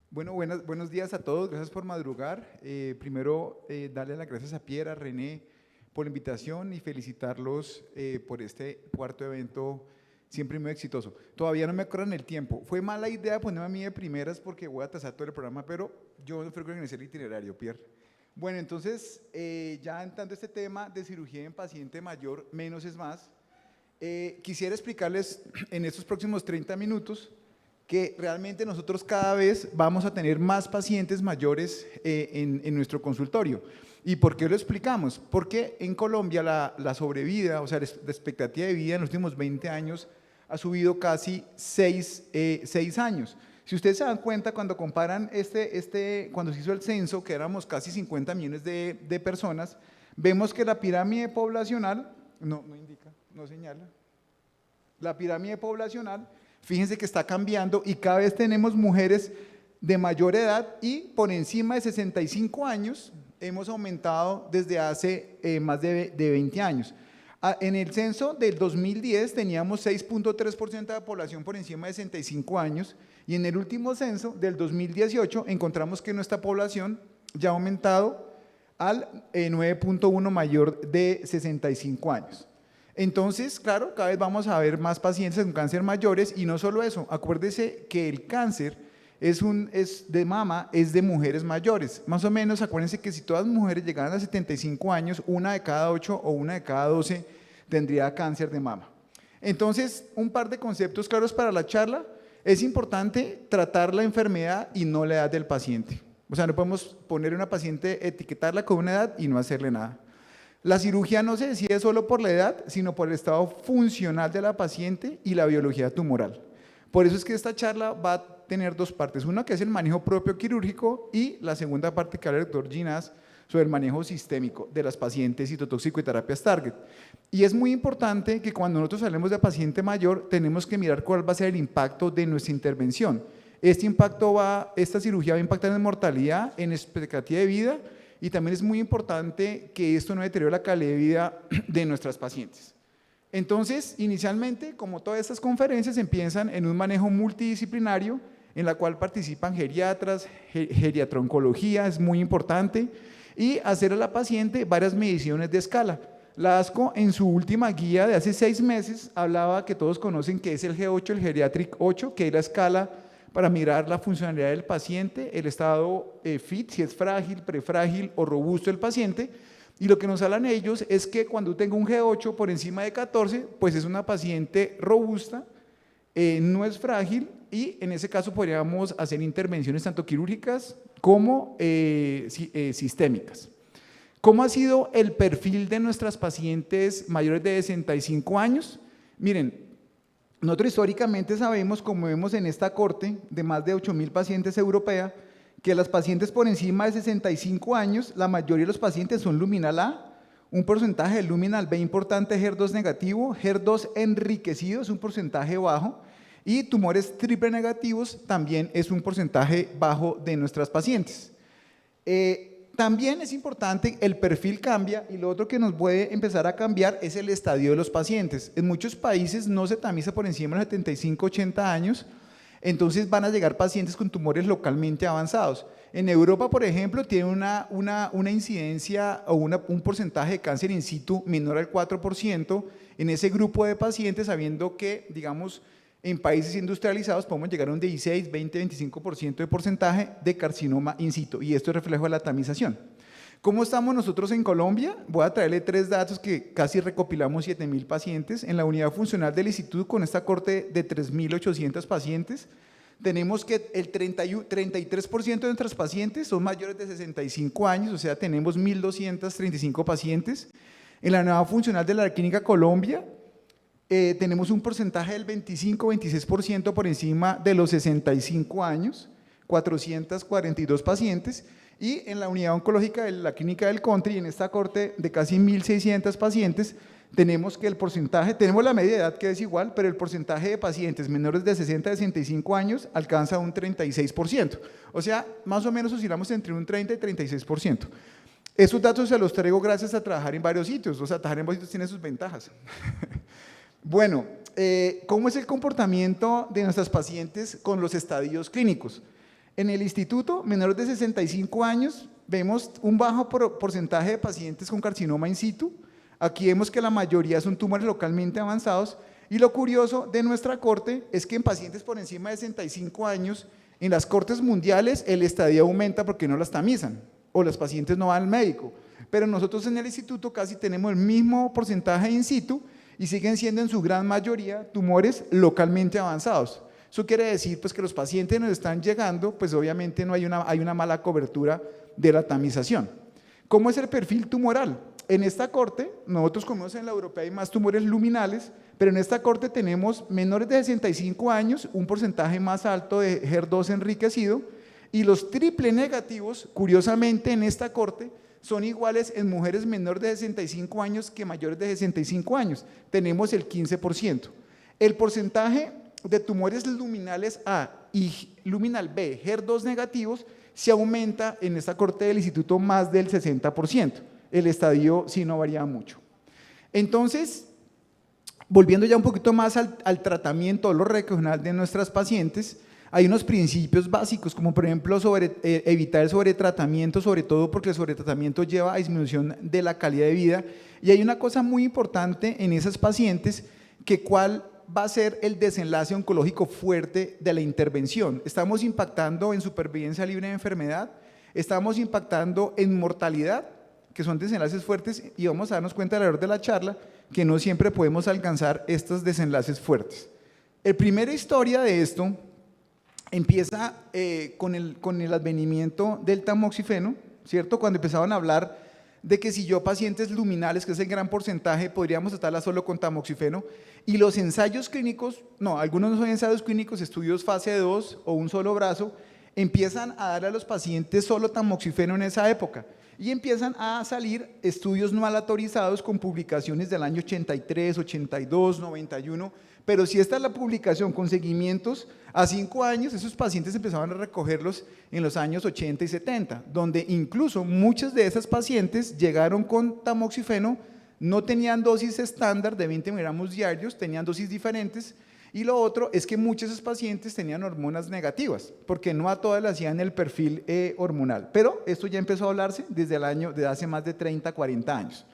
Bueno, buenos días a todos, gracias por madrugar. Primero, darle las gracias a Pierre, a René por la invitación y felicitarlos por este cuarto evento siempre muy exitoso. Todavía no me acuerdo en el tiempo. Fue mala idea ponerme a mí de primeras porque voy a atrasar todo el programa, pero yo no fui que organizar el itinerario, Pierre. Bueno, entonces, ya entrando a este tema de cirugía en paciente mayor, menos es más, quisiera explicarles en estos próximos 30 minutos que realmente nosotros cada vez vamos a tener más pacientes mayores en nuestro consultorio. ¿Y por qué lo explicamos? Porque en Colombia la sobrevida, o sea, la expectativa de vida en los últimos 20 años ha subido casi 6 años. Si ustedes se dan cuenta, cuando comparan cuando se hizo el censo, que éramos casi 50 millones de personas, vemos que la pirámide poblacional, no indica, no señala, la pirámide poblacional, fíjense que está cambiando y cada vez tenemos mujeres de mayor edad y por encima de 65 años hemos aumentado desde hace más de 20 años. En el censo del 2010 teníamos 6.3% de la población por encima de 65 años y en el último censo del 2018 encontramos que nuestra población ya ha aumentado al 9.1 mayor de 65 años. Entonces, claro, cada vez vamos a ver más pacientes con cáncer mayores y no solo eso, acuérdese que el cáncer es de mama, es de mujeres mayores. Más o menos, acuérdense que si todas las mujeres llegaran a 75 años, una de cada 8 o una de cada 12 tendría cáncer de mama. Entonces, un par de conceptos claros para la charla. Es importante tratar la enfermedad y no la edad del paciente. O sea, no podemos poner a una paciente, etiquetarla con una edad y no hacerle nada. La cirugía no se decide solo por la edad, sino por el estado funcional de la paciente y la biología tumoral. Por eso es que esta charla va a tener dos partes. Una que es el manejo propio quirúrgico y la segunda parte que habla el doctor Ginás sobre el manejo sistémico de las pacientes citotóxico y terapias target. Y es muy importante que cuando nosotros hablemos de paciente mayor, tenemos que mirar cuál va a ser el impacto de nuestra intervención. Esta cirugía va a impactar en mortalidad, en expectativa de vida, y también es muy importante que esto no deteriore la calidad de vida de nuestras pacientes. Entonces, inicialmente, como todas estas conferencias, empiezan en un manejo multidisciplinario en la cual participan geriatras, geriatroncología, es muy importante, y hacer a la paciente varias mediciones de escala. La ASCO en su última guía de hace 6 meses hablaba, que todos conocen, que es el G8, el Geriatric 8, que es la escala para mirar la funcionalidad del paciente, el estado fit, si es frágil, prefrágil o robusto el paciente. Y lo que nos hablan ellos es que cuando tengo un G8 por encima de 14, pues es una paciente robusta, no es frágil, y en ese caso podríamos hacer intervenciones tanto quirúrgicas como sistémicas. ¿Cómo ha sido el perfil de nuestras pacientes mayores de 65 años? Miren, nosotros históricamente sabemos, como vemos en esta corte de más de 8.000 pacientes europea, que las pacientes por encima de 65 años, la mayoría de los pacientes son luminal A, un porcentaje de luminal B importante, HER2 negativo, HER2 enriquecido es un porcentaje bajo, y tumores triple negativos también es un porcentaje bajo de nuestras pacientes. También es importante, el perfil cambia, y lo otro que nos puede empezar a cambiar es el estadio de los pacientes. En muchos países no se tamiza por encima de los 75, 80 años, entonces van a llegar pacientes con tumores localmente avanzados. En Europa, por ejemplo, tiene una incidencia o un porcentaje de cáncer in situ menor al 4% en ese grupo de pacientes, sabiendo que, digamos, en países industrializados podemos llegar a un 16, 20, 25% de porcentaje de carcinoma in situ, y esto es reflejo de la tamización. ¿Cómo estamos nosotros en Colombia? Voy a traerle 3 datos que casi recopilamos 7.000 pacientes. En la unidad funcional del instituto, con esta corte de 3.800 pacientes, tenemos que el 33% de nuestros pacientes son mayores de 65 años, o sea, tenemos 1.235 pacientes. En la unidad funcional de la Clínica Colombia, tenemos un porcentaje del 25-26% por encima de los 65 años, 442 pacientes, y en la unidad oncológica de la Clínica del Country, en esta corte de casi 1.600 pacientes, tenemos que el porcentaje, tenemos la media edad que es igual, pero el porcentaje de pacientes menores de 60 a 65 años alcanza un 36%, o sea, más o menos oscilamos entre un 30 y 36%. Esos datos se los traigo gracias a trabajar en varios sitios, o sea, trabajar en varios sitios tiene sus ventajas. Bueno, ¿cómo es el comportamiento de nuestras pacientes con los estadios clínicos? En el instituto, menores de 65 años, vemos un bajo porcentaje de pacientes con carcinoma in situ. Aquí vemos que la mayoría son tumores localmente avanzados. Y lo curioso de nuestra corte es que en pacientes por encima de 65 años, en las cortes mundiales el estadio aumenta porque no las tamizan o los pacientes no van al médico. Pero nosotros en el instituto casi tenemos el mismo porcentaje in situ y siguen siendo en su gran mayoría tumores localmente avanzados. Eso quiere decir pues, que los pacientes nos están llegando, pues obviamente no hay una mala cobertura de la tamización. ¿Cómo es el perfil tumoral? En esta corte, nosotros como en la europea hay más tumores luminales, pero en esta corte tenemos menores de 65 años, un porcentaje más alto de HER2 enriquecido, y los triple negativos, curiosamente en esta corte, son iguales en mujeres menores de 65 años que mayores de 65 años. Tenemos el 15%. El porcentaje de tumores luminales A y luminal B, HER2 negativos, se aumenta en esta corte del instituto más del 60%. El estadio sí no varía mucho. Entonces, volviendo ya un poquito más al tratamiento, lo regional de nuestras pacientes, hay unos principios básicos, como por ejemplo evitar el sobretratamiento, sobre todo porque el sobretratamiento lleva a disminución de la calidad de vida. Y hay una cosa muy importante en esas pacientes, que cuál va a ser el desenlace oncológico fuerte de la intervención. Estamos impactando en supervivencia libre de enfermedad, estamos impactando en mortalidad, que son desenlaces fuertes, y vamos a darnos cuenta a la hora de la charla que no siempre podemos alcanzar estos desenlaces fuertes. La primera historia de esto empieza con el advenimiento del tamoxifeno, ¿cierto? Cuando empezaban a hablar de que si yo pacientes luminales, que es el gran porcentaje, podríamos tratarla solo con tamoxifeno, y los ensayos clínicos, no, algunos no son ensayos clínicos, estudios fase 2 o un solo brazo, empiezan a darle a los pacientes solo tamoxifeno en esa época, y empiezan a salir estudios no aleatorizados con publicaciones del año 83, 82, 91, pero si esta es la publicación con seguimientos a 5 años, esos pacientes empezaban a recogerlos en los años 80 y 70, donde incluso muchas de esas pacientes llegaron con tamoxifeno, no tenían dosis estándar de 20 miligramos diarios, tenían dosis diferentes, y lo otro es que muchos de esos pacientes tenían hormonas negativas, porque no a todas le hacían el perfil hormonal, pero esto ya empezó a hablarse desde hace más de 30, 40 años.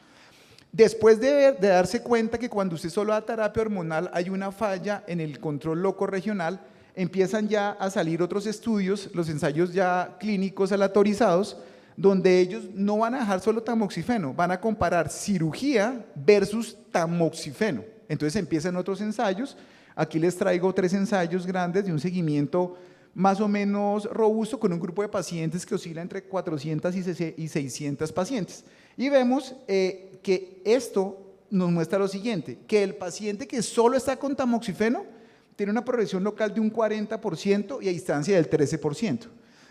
Después de darse cuenta que cuando usted solo da terapia hormonal hay una falla en el control locorregional, empiezan ya a salir otros estudios, los ensayos ya clínicos aleatorizados, donde ellos no van a dejar solo tamoxifeno, van a comparar cirugía versus tamoxifeno. Entonces empiezan otros ensayos. Aquí les traigo 3 ensayos grandes de un seguimiento más o menos robusto con un grupo de pacientes que oscila entre 400 y 600 pacientes. Y vemos que esto nos muestra lo siguiente, que el paciente que solo está con tamoxifeno tiene una progresión local de un 40% y a distancia del 13%.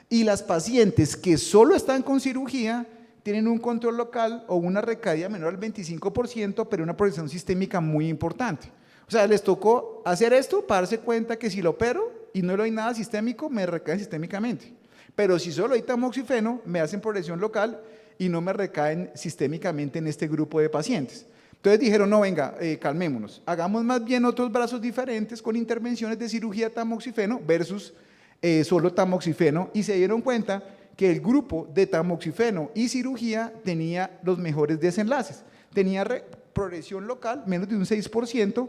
Y las pacientes que solo están con cirugía tienen un control local o una recaída menor al 25%, pero una progresión sistémica muy importante. O sea, les tocó hacer esto para darse cuenta que si lo opero y no le doy nada sistémico, me recaen sistémicamente. Pero si solo doy tamoxifeno, me hacen progresión local y no me recaen sistémicamente en este grupo de pacientes. Entonces dijeron, no, venga, calmémonos, hagamos más bien otros brazos diferentes con intervenciones de cirugía tamoxifeno versus solo tamoxifeno, y se dieron cuenta que el grupo de tamoxifeno y cirugía tenía los mejores desenlaces. Tenía progresión local menos de un 6%,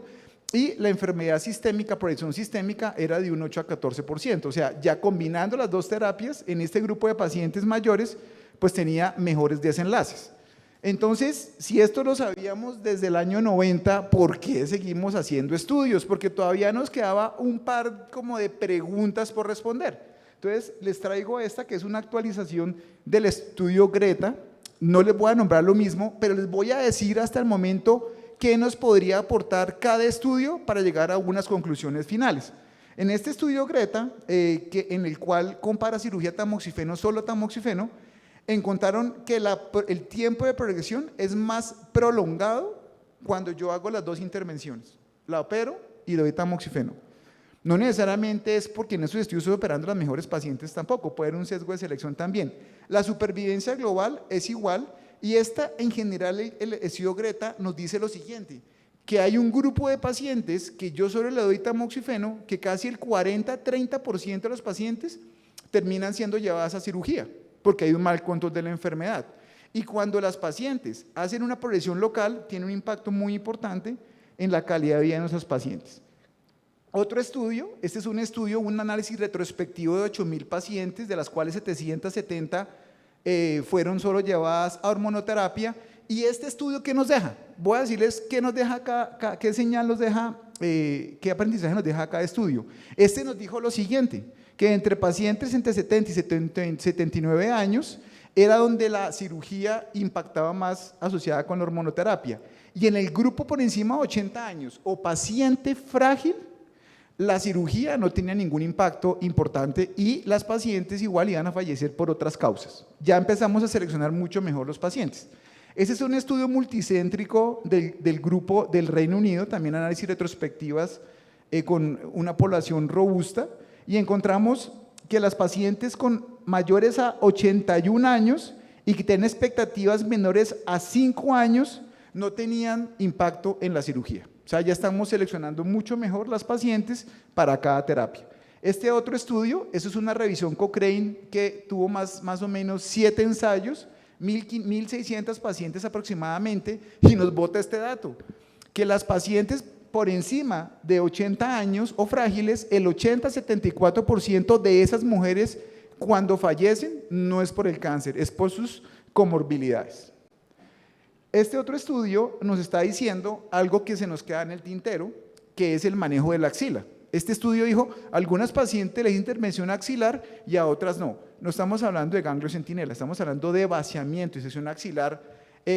y la enfermedad sistémica, progresión sistémica, era de un 8 a 14%. O sea, ya combinando las dos terapias en este grupo de pacientes mayores, pues tenía mejores desenlaces. Entonces, si esto lo sabíamos desde el año 90, ¿por qué seguimos haciendo estudios? Porque todavía nos quedaba un par como de preguntas por responder. Entonces, les traigo esta, que es una actualización del estudio Greta. No les voy a nombrar lo mismo, pero les voy a decir hasta el momento qué nos podría aportar cada estudio para llegar a unas conclusiones finales. En este estudio Greta, en el cual compara cirugía tamoxifeno, solo tamoxifeno, encontraron que el tiempo de progresión es más prolongado cuando yo hago las dos intervenciones, la opero y le doy tamoxifeno. No necesariamente es porque en esos estudios estoy operando las mejores pacientes tampoco, puede haber un sesgo de selección también. La supervivencia global es igual, y en general el estudio Greta nos dice lo siguiente, que hay un grupo de pacientes que yo solo le doy tamoxifeno, que casi el 40-30% de los pacientes terminan siendo llevadas a cirugía, porque hay un mal control de la enfermedad. Y cuando las pacientes hacen una progresión local, tiene un impacto muy importante en la calidad de vida de nuestros pacientes. Otro estudio, este es un estudio, un análisis retrospectivo de 8.000 pacientes, de las cuales 770 fueron solo llevadas a hormonoterapia. ¿Y este estudio qué nos deja? Voy a decirles qué nos deja acá, qué señal nos deja, qué aprendizaje nos deja cada estudio. Este nos dijo lo siguiente, que entre pacientes entre 70 y 79 años era donde la cirugía impactaba más asociada con la hormonoterapia. Y en el grupo por encima de 80 años o paciente frágil, la cirugía no tenía ningún impacto importante y las pacientes igual iban a fallecer por otras causas. Ya empezamos a seleccionar mucho mejor los pacientes. Ese es un estudio multicéntrico del grupo del Reino Unido, también análisis retrospectivas con una población robusta, y encontramos que las pacientes con mayores a 81 años y que tienen expectativas menores a 5 años no tenían impacto en la cirugía. O sea, ya estamos seleccionando mucho mejor las pacientes para cada terapia. Este otro estudio, eso es una revisión Cochrane que tuvo más o menos 7 ensayos, 1.600 pacientes aproximadamente, y nos bota este dato, que las pacientes por encima de 80 años o frágiles, el 80-74% de esas mujeres cuando fallecen no es por el cáncer, es por sus comorbilidades. Este otro estudio nos está diciendo algo que se nos queda en el tintero, que es el manejo de la axila. Este estudio dijo, a algunas pacientes les intervención axilar y a otras no. No estamos hablando de ganglio centinela, estamos hablando de vaciamiento y sección axilar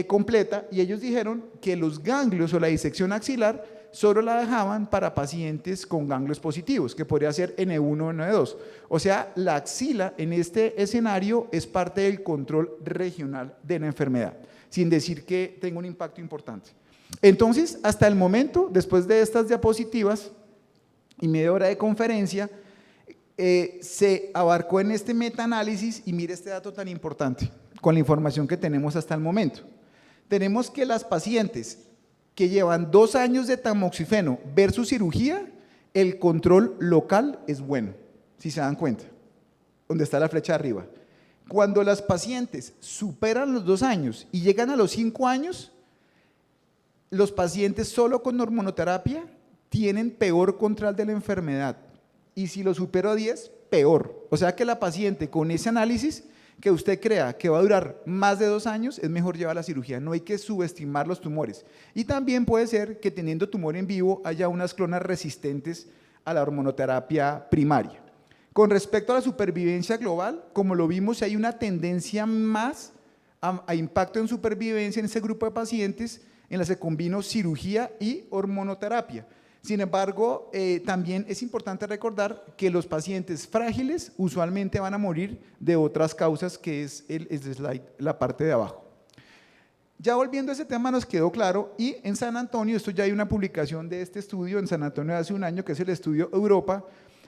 completa, y ellos dijeron que los ganglios o la disección axilar solo la dejaban para pacientes con ganglios positivos, que podría ser N1 o N2. O sea, la axila en este escenario es parte del control regional de la enfermedad, sin decir que tenga un impacto importante. Entonces, hasta el momento, después de estas diapositivas y media hora de conferencia, se abarcó en este metaanálisis, y mire este dato tan importante, con la información que tenemos hasta el momento. Tenemos que las pacientes que llevan 2 años de tamoxifeno versus cirugía, el control local es bueno, si se dan cuenta, donde está la flecha arriba. Cuando las pacientes superan los 2 años y llegan a los 5 años, los pacientes solo con hormonoterapia tienen peor control de la enfermedad, y si lo supero a 10, peor. O sea que la paciente con ese análisis que usted crea que va a durar más de 2 años, es mejor llevar la cirugía. No hay que subestimar los tumores. Y también puede ser que teniendo tumor en vivo haya unas clonas resistentes a la hormonoterapia primaria. Con respecto a la supervivencia global, como lo vimos, hay una tendencia más a impacto en supervivencia en ese grupo de pacientes en las que combino cirugía y hormonoterapia. Sin embargo, también es importante recordar que los pacientes frágiles usualmente van a morir de otras causas, que es el slide, la parte de abajo. Ya volviendo a ese tema nos quedó claro, y en San Antonio, esto ya hay una publicación de este estudio en San Antonio de hace un año, que es el estudio Europa.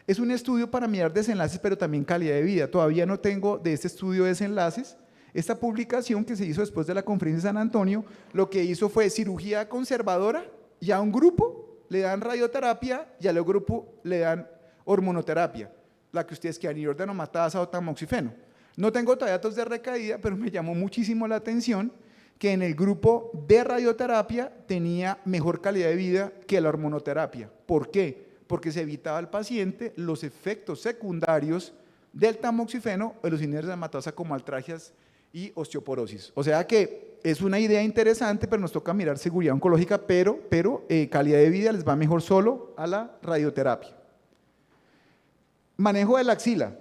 Es un estudio para mirar desenlaces, pero también calidad de vida. Todavía no tengo de este estudio desenlaces. Esta publicación que se hizo después de la conferencia de San Antonio, lo que hizo fue cirugía conservadora, y a un grupo le dan radioterapia y al otro grupo le dan hormonoterapia, la que ustedes quieran, iordanomatasa o tamoxifeno. No tengo todavía datos de recaída, pero me llamó muchísimo la atención que en el grupo de radioterapia tenía mejor calidad de vida que la hormonoterapia. ¿Por qué? Porque se evitaba al paciente los efectos secundarios del tamoxifeno o de los inhibidores de aromatasa como artralgias y osteoporosis. O sea que es una idea interesante, pero nos toca mirar seguridad oncológica, pero calidad de vida les va mejor solo a la radioterapia. Manejo de la axila.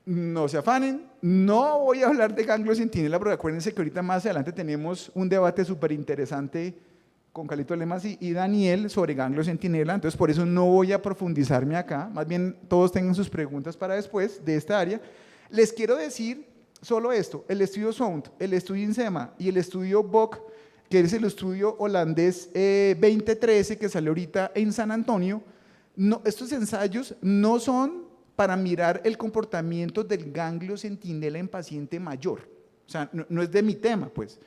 No se afanen, no voy a hablar de ganglio centinela, pero acuérdense que ahorita más adelante tenemos un debate súper interesante con Carlito Lemas y Daniel sobre ganglio centinela, entonces por eso no voy a profundizarme acá, más bien todos tengan sus preguntas para después de esta área. Les quiero decir solo esto, el estudio SOUND, el estudio INSEMA y el estudio BOC, que es el estudio holandés 2013 que salió ahorita en San Antonio, estos ensayos no son para mirar el comportamiento del ganglio centinela en paciente mayor, o sea, no es de mi tema, pues.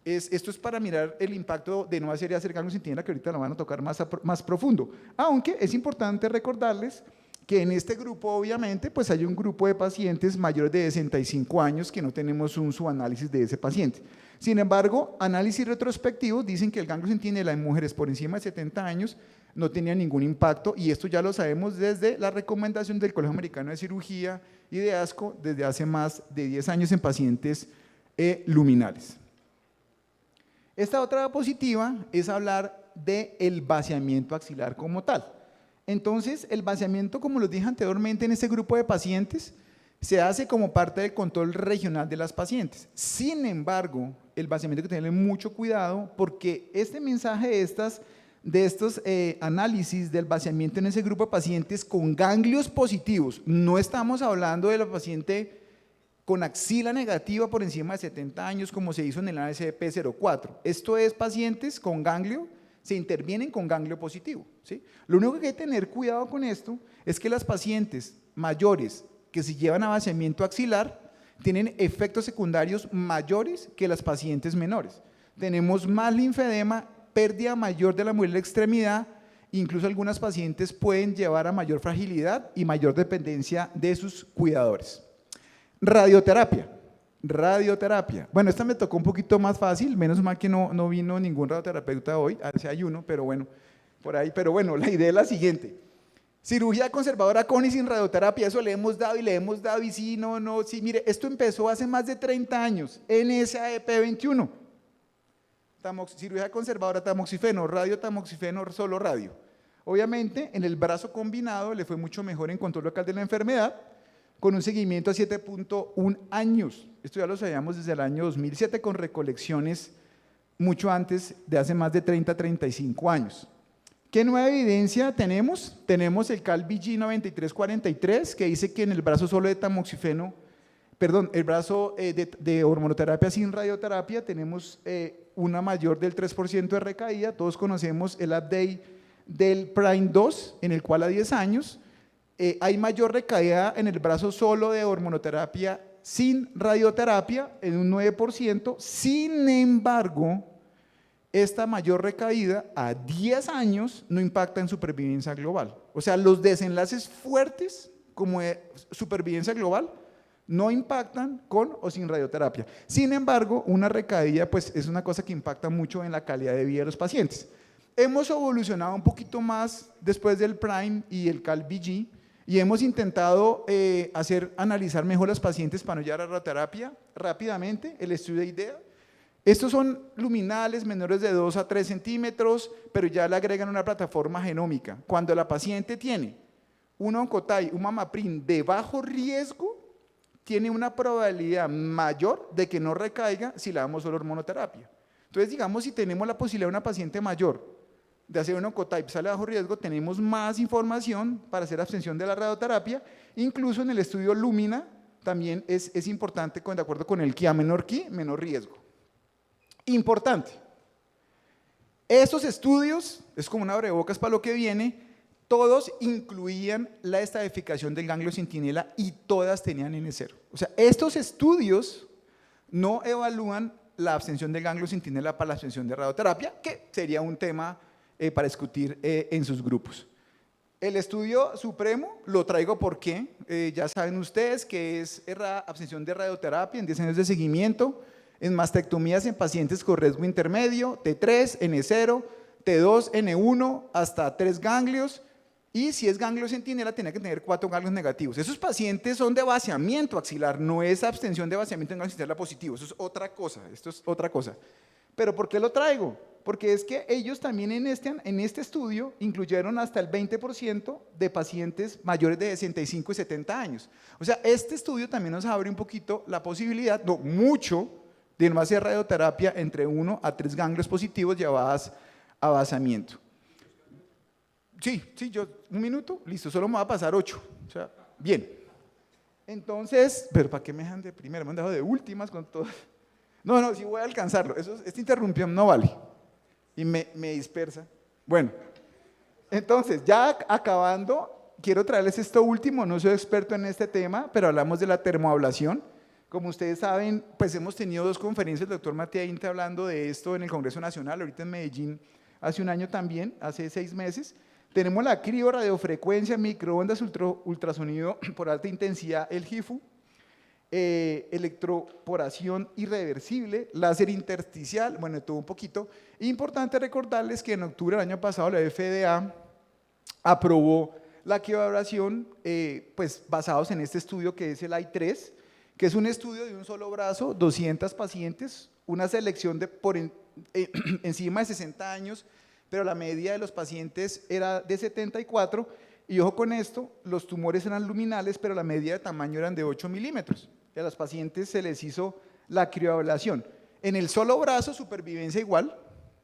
Esto es para mirar el impacto de nueva serie de hacer ganglio centinela, que ahorita lo van a tocar más profundo. Aunque es importante recordarles que en este grupo obviamente pues hay un grupo de pacientes mayores de 65 años que no tenemos un subanálisis de ese paciente. Sin embargo, análisis retrospectivos dicen que el ganglio centinela en mujeres por encima de 70 años no tenía ningún impacto, y esto ya lo sabemos desde la recomendación del Colegio Americano de Cirugía y de ASCO desde hace más de 10 años en pacientes luminales. Esta otra diapositiva es hablar del vaciamiento axilar como tal. Entonces, el vaciamiento, como les dije anteriormente, en este grupo de pacientes se hace como parte del control regional de las pacientes. Sin embargo, el vaciamiento hay que tenerle mucho cuidado, porque este mensaje de estos análisis del vaciamiento en ese grupo de pacientes con ganglios positivos, no estamos hablando de la paciente con axila negativa por encima de 70 años como se hizo en el ASDP04. Esto es pacientes con ganglio, se intervienen con ganglio positivo, ¿sí? Lo único que hay que tener cuidado con esto es que las pacientes mayores que se llevan a vaciamiento axilar tienen efectos secundarios mayores que las pacientes menores. Tenemos más linfedema, pérdida mayor de la muela extremidad, incluso algunas pacientes pueden llevar a mayor fragilidad y mayor dependencia de sus cuidadores. Radioterapia. Bueno, esta me tocó un poquito más fácil, menos mal que no vino ningún radioterapeuta hoy, a ver si hay uno, pero bueno, por ahí. Pero bueno, la idea es la siguiente. Cirugía conservadora con y sin radioterapia, eso le hemos dado y sí, no, sí. Mire, esto empezó hace más de 30 años, NSAEP21. Cirugía conservadora, tamoxifeno, radiotamoxifeno, solo radio. Obviamente, en el brazo combinado le fue mucho mejor en control local de la enfermedad, con un seguimiento a 7.1 años. Esto ya lo sabíamos desde el año 2007 con recolecciones mucho antes de hace más de 30-35 años. ¿Qué nueva evidencia tenemos? Tenemos el CAL-BG 9343 que dice que en el brazo solo de tamoxifeno, perdón, el brazo de hormonoterapia sin radioterapia tenemos una mayor del 3% de recaída. Todos conocemos el update del PRIME 2 en el cual a 10 años hay mayor recaída en el brazo solo de hormonoterapia sin radioterapia en un 9%, sin embargo, esta mayor recaída a 10 años no impacta en supervivencia global. O sea, los desenlaces fuertes como de supervivencia global no impactan con o sin radioterapia. Sin embargo, una recaída pues, es una cosa que impacta mucho en la calidad de vida de los pacientes. Hemos evolucionado un poquito más después del PRIME y el CAL-BG, y hemos intentado analizar mejor a los pacientes para no llevar a radioterapia rápidamente, el estudio de IDEA. Estos son luminales menores de 2 a 3 centímetros, pero ya le agregan una plataforma genómica. Cuando la paciente tiene un Oncotype, un Mamaprim de bajo riesgo, tiene una probabilidad mayor de que no recaiga si le damos solo hormonoterapia. Entonces, digamos, si tenemos la posibilidad de una paciente mayor de hacer un Oncotype sale bajo riesgo, tenemos más información para hacer abstención de la radioterapia. Incluso en el estudio Lumina también es importante, de acuerdo con el Ki, menor riesgo. Importante. Estos estudios, es como una abrebocas para lo que viene, todos incluían la estadificación del ganglio centinela y todas tenían N0. O sea, estos estudios no evalúan la abstención del ganglio centinela para la abstención de radioterapia, que sería un tema para discutir en sus grupos. El estudio supremo lo traigo porque ya saben ustedes que es abstención de radioterapia en 10 años de seguimiento, en mastectomías en pacientes con riesgo intermedio, T3, N0, T2, N1, hasta 3 ganglios, y si es ganglio centinela tenía que tener 4 ganglios negativos. Esos pacientes son de vaciamiento axilar, no es abstención de vaciamiento en ganglio centinela positivo, eso es otra cosa, esto es otra cosa. ¿Pero por qué lo traigo? Porque es que ellos también en este estudio incluyeron hasta el 20% de pacientes mayores de 65 y 70 años. O sea, este estudio también nos abre un poquito la posibilidad, no mucho, de no hacer radioterapia entre 1 a 3 ganglios positivos llevadas a vaciamiento. Sí, yo, un minuto, listo, solo me va a pasar 8. O sea, bien. Entonces, pero ¿para qué me dejan de primero? Me han dejado de últimas con todo. No, sí voy a alcanzarlo. Esta interrupción no vale. Y me dispersa. Bueno, entonces, ya acabando, quiero traerles esto último. No soy experto en este tema, pero hablamos de la termoablación. Como ustedes saben, pues hemos tenido 2 conferencias, el doctor Matías Inte hablando de esto en el Congreso Nacional, ahorita en Medellín, hace un año también, hace 6 meses. Tenemos la crioradiofrecuencia, microondas, ultrasonido por alta intensidad, el HIFU, electroporación irreversible, láser intersticial, bueno, todo un poquito. Importante recordarles que en octubre del año pasado la FDA aprobó la crioabrasión, pues basados en este estudio que es el AI3, que es un estudio de un solo brazo, 200 pacientes, una selección de encima de 60 años, pero la media de los pacientes era de 74, y ojo con esto, los tumores eran luminales, pero la media de tamaño eran de 8 milímetros. Y a los pacientes se les hizo la crioablación. En el solo brazo, supervivencia igual,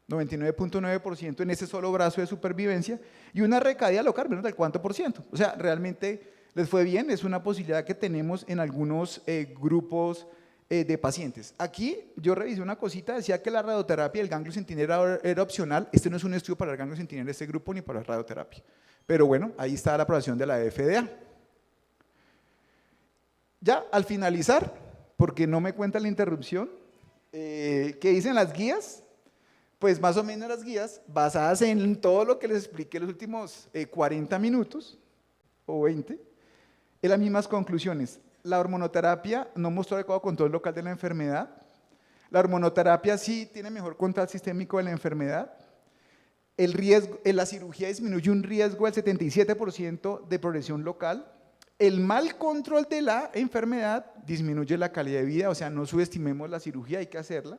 99.9% en ese solo brazo de supervivencia, y una recaída local menos del 4%. O sea, realmente les fue bien, es una posibilidad que tenemos en algunos grupos de pacientes. Aquí yo revisé una cosita, decía que la radioterapia del ganglio centinela era opcional. Este no es un estudio para el ganglio centinela de este grupo ni para la radioterapia. Pero bueno, ahí está la aprobación de la FDA. Ya al finalizar, porque no me cuenta la interrupción, ¿qué dicen las guías? Pues más o menos las guías, basadas en todo lo que les expliqué los últimos 40 minutos o 20, en las mismas conclusiones. La hormonoterapia no mostró adecuado control local de la enfermedad. La hormonoterapia sí tiene mejor control sistémico de la enfermedad. El riesgo, la cirugía disminuye un riesgo del 77% de progresión local. El mal control de la enfermedad disminuye la calidad de vida, o sea, no subestimemos la cirugía, hay que hacerla.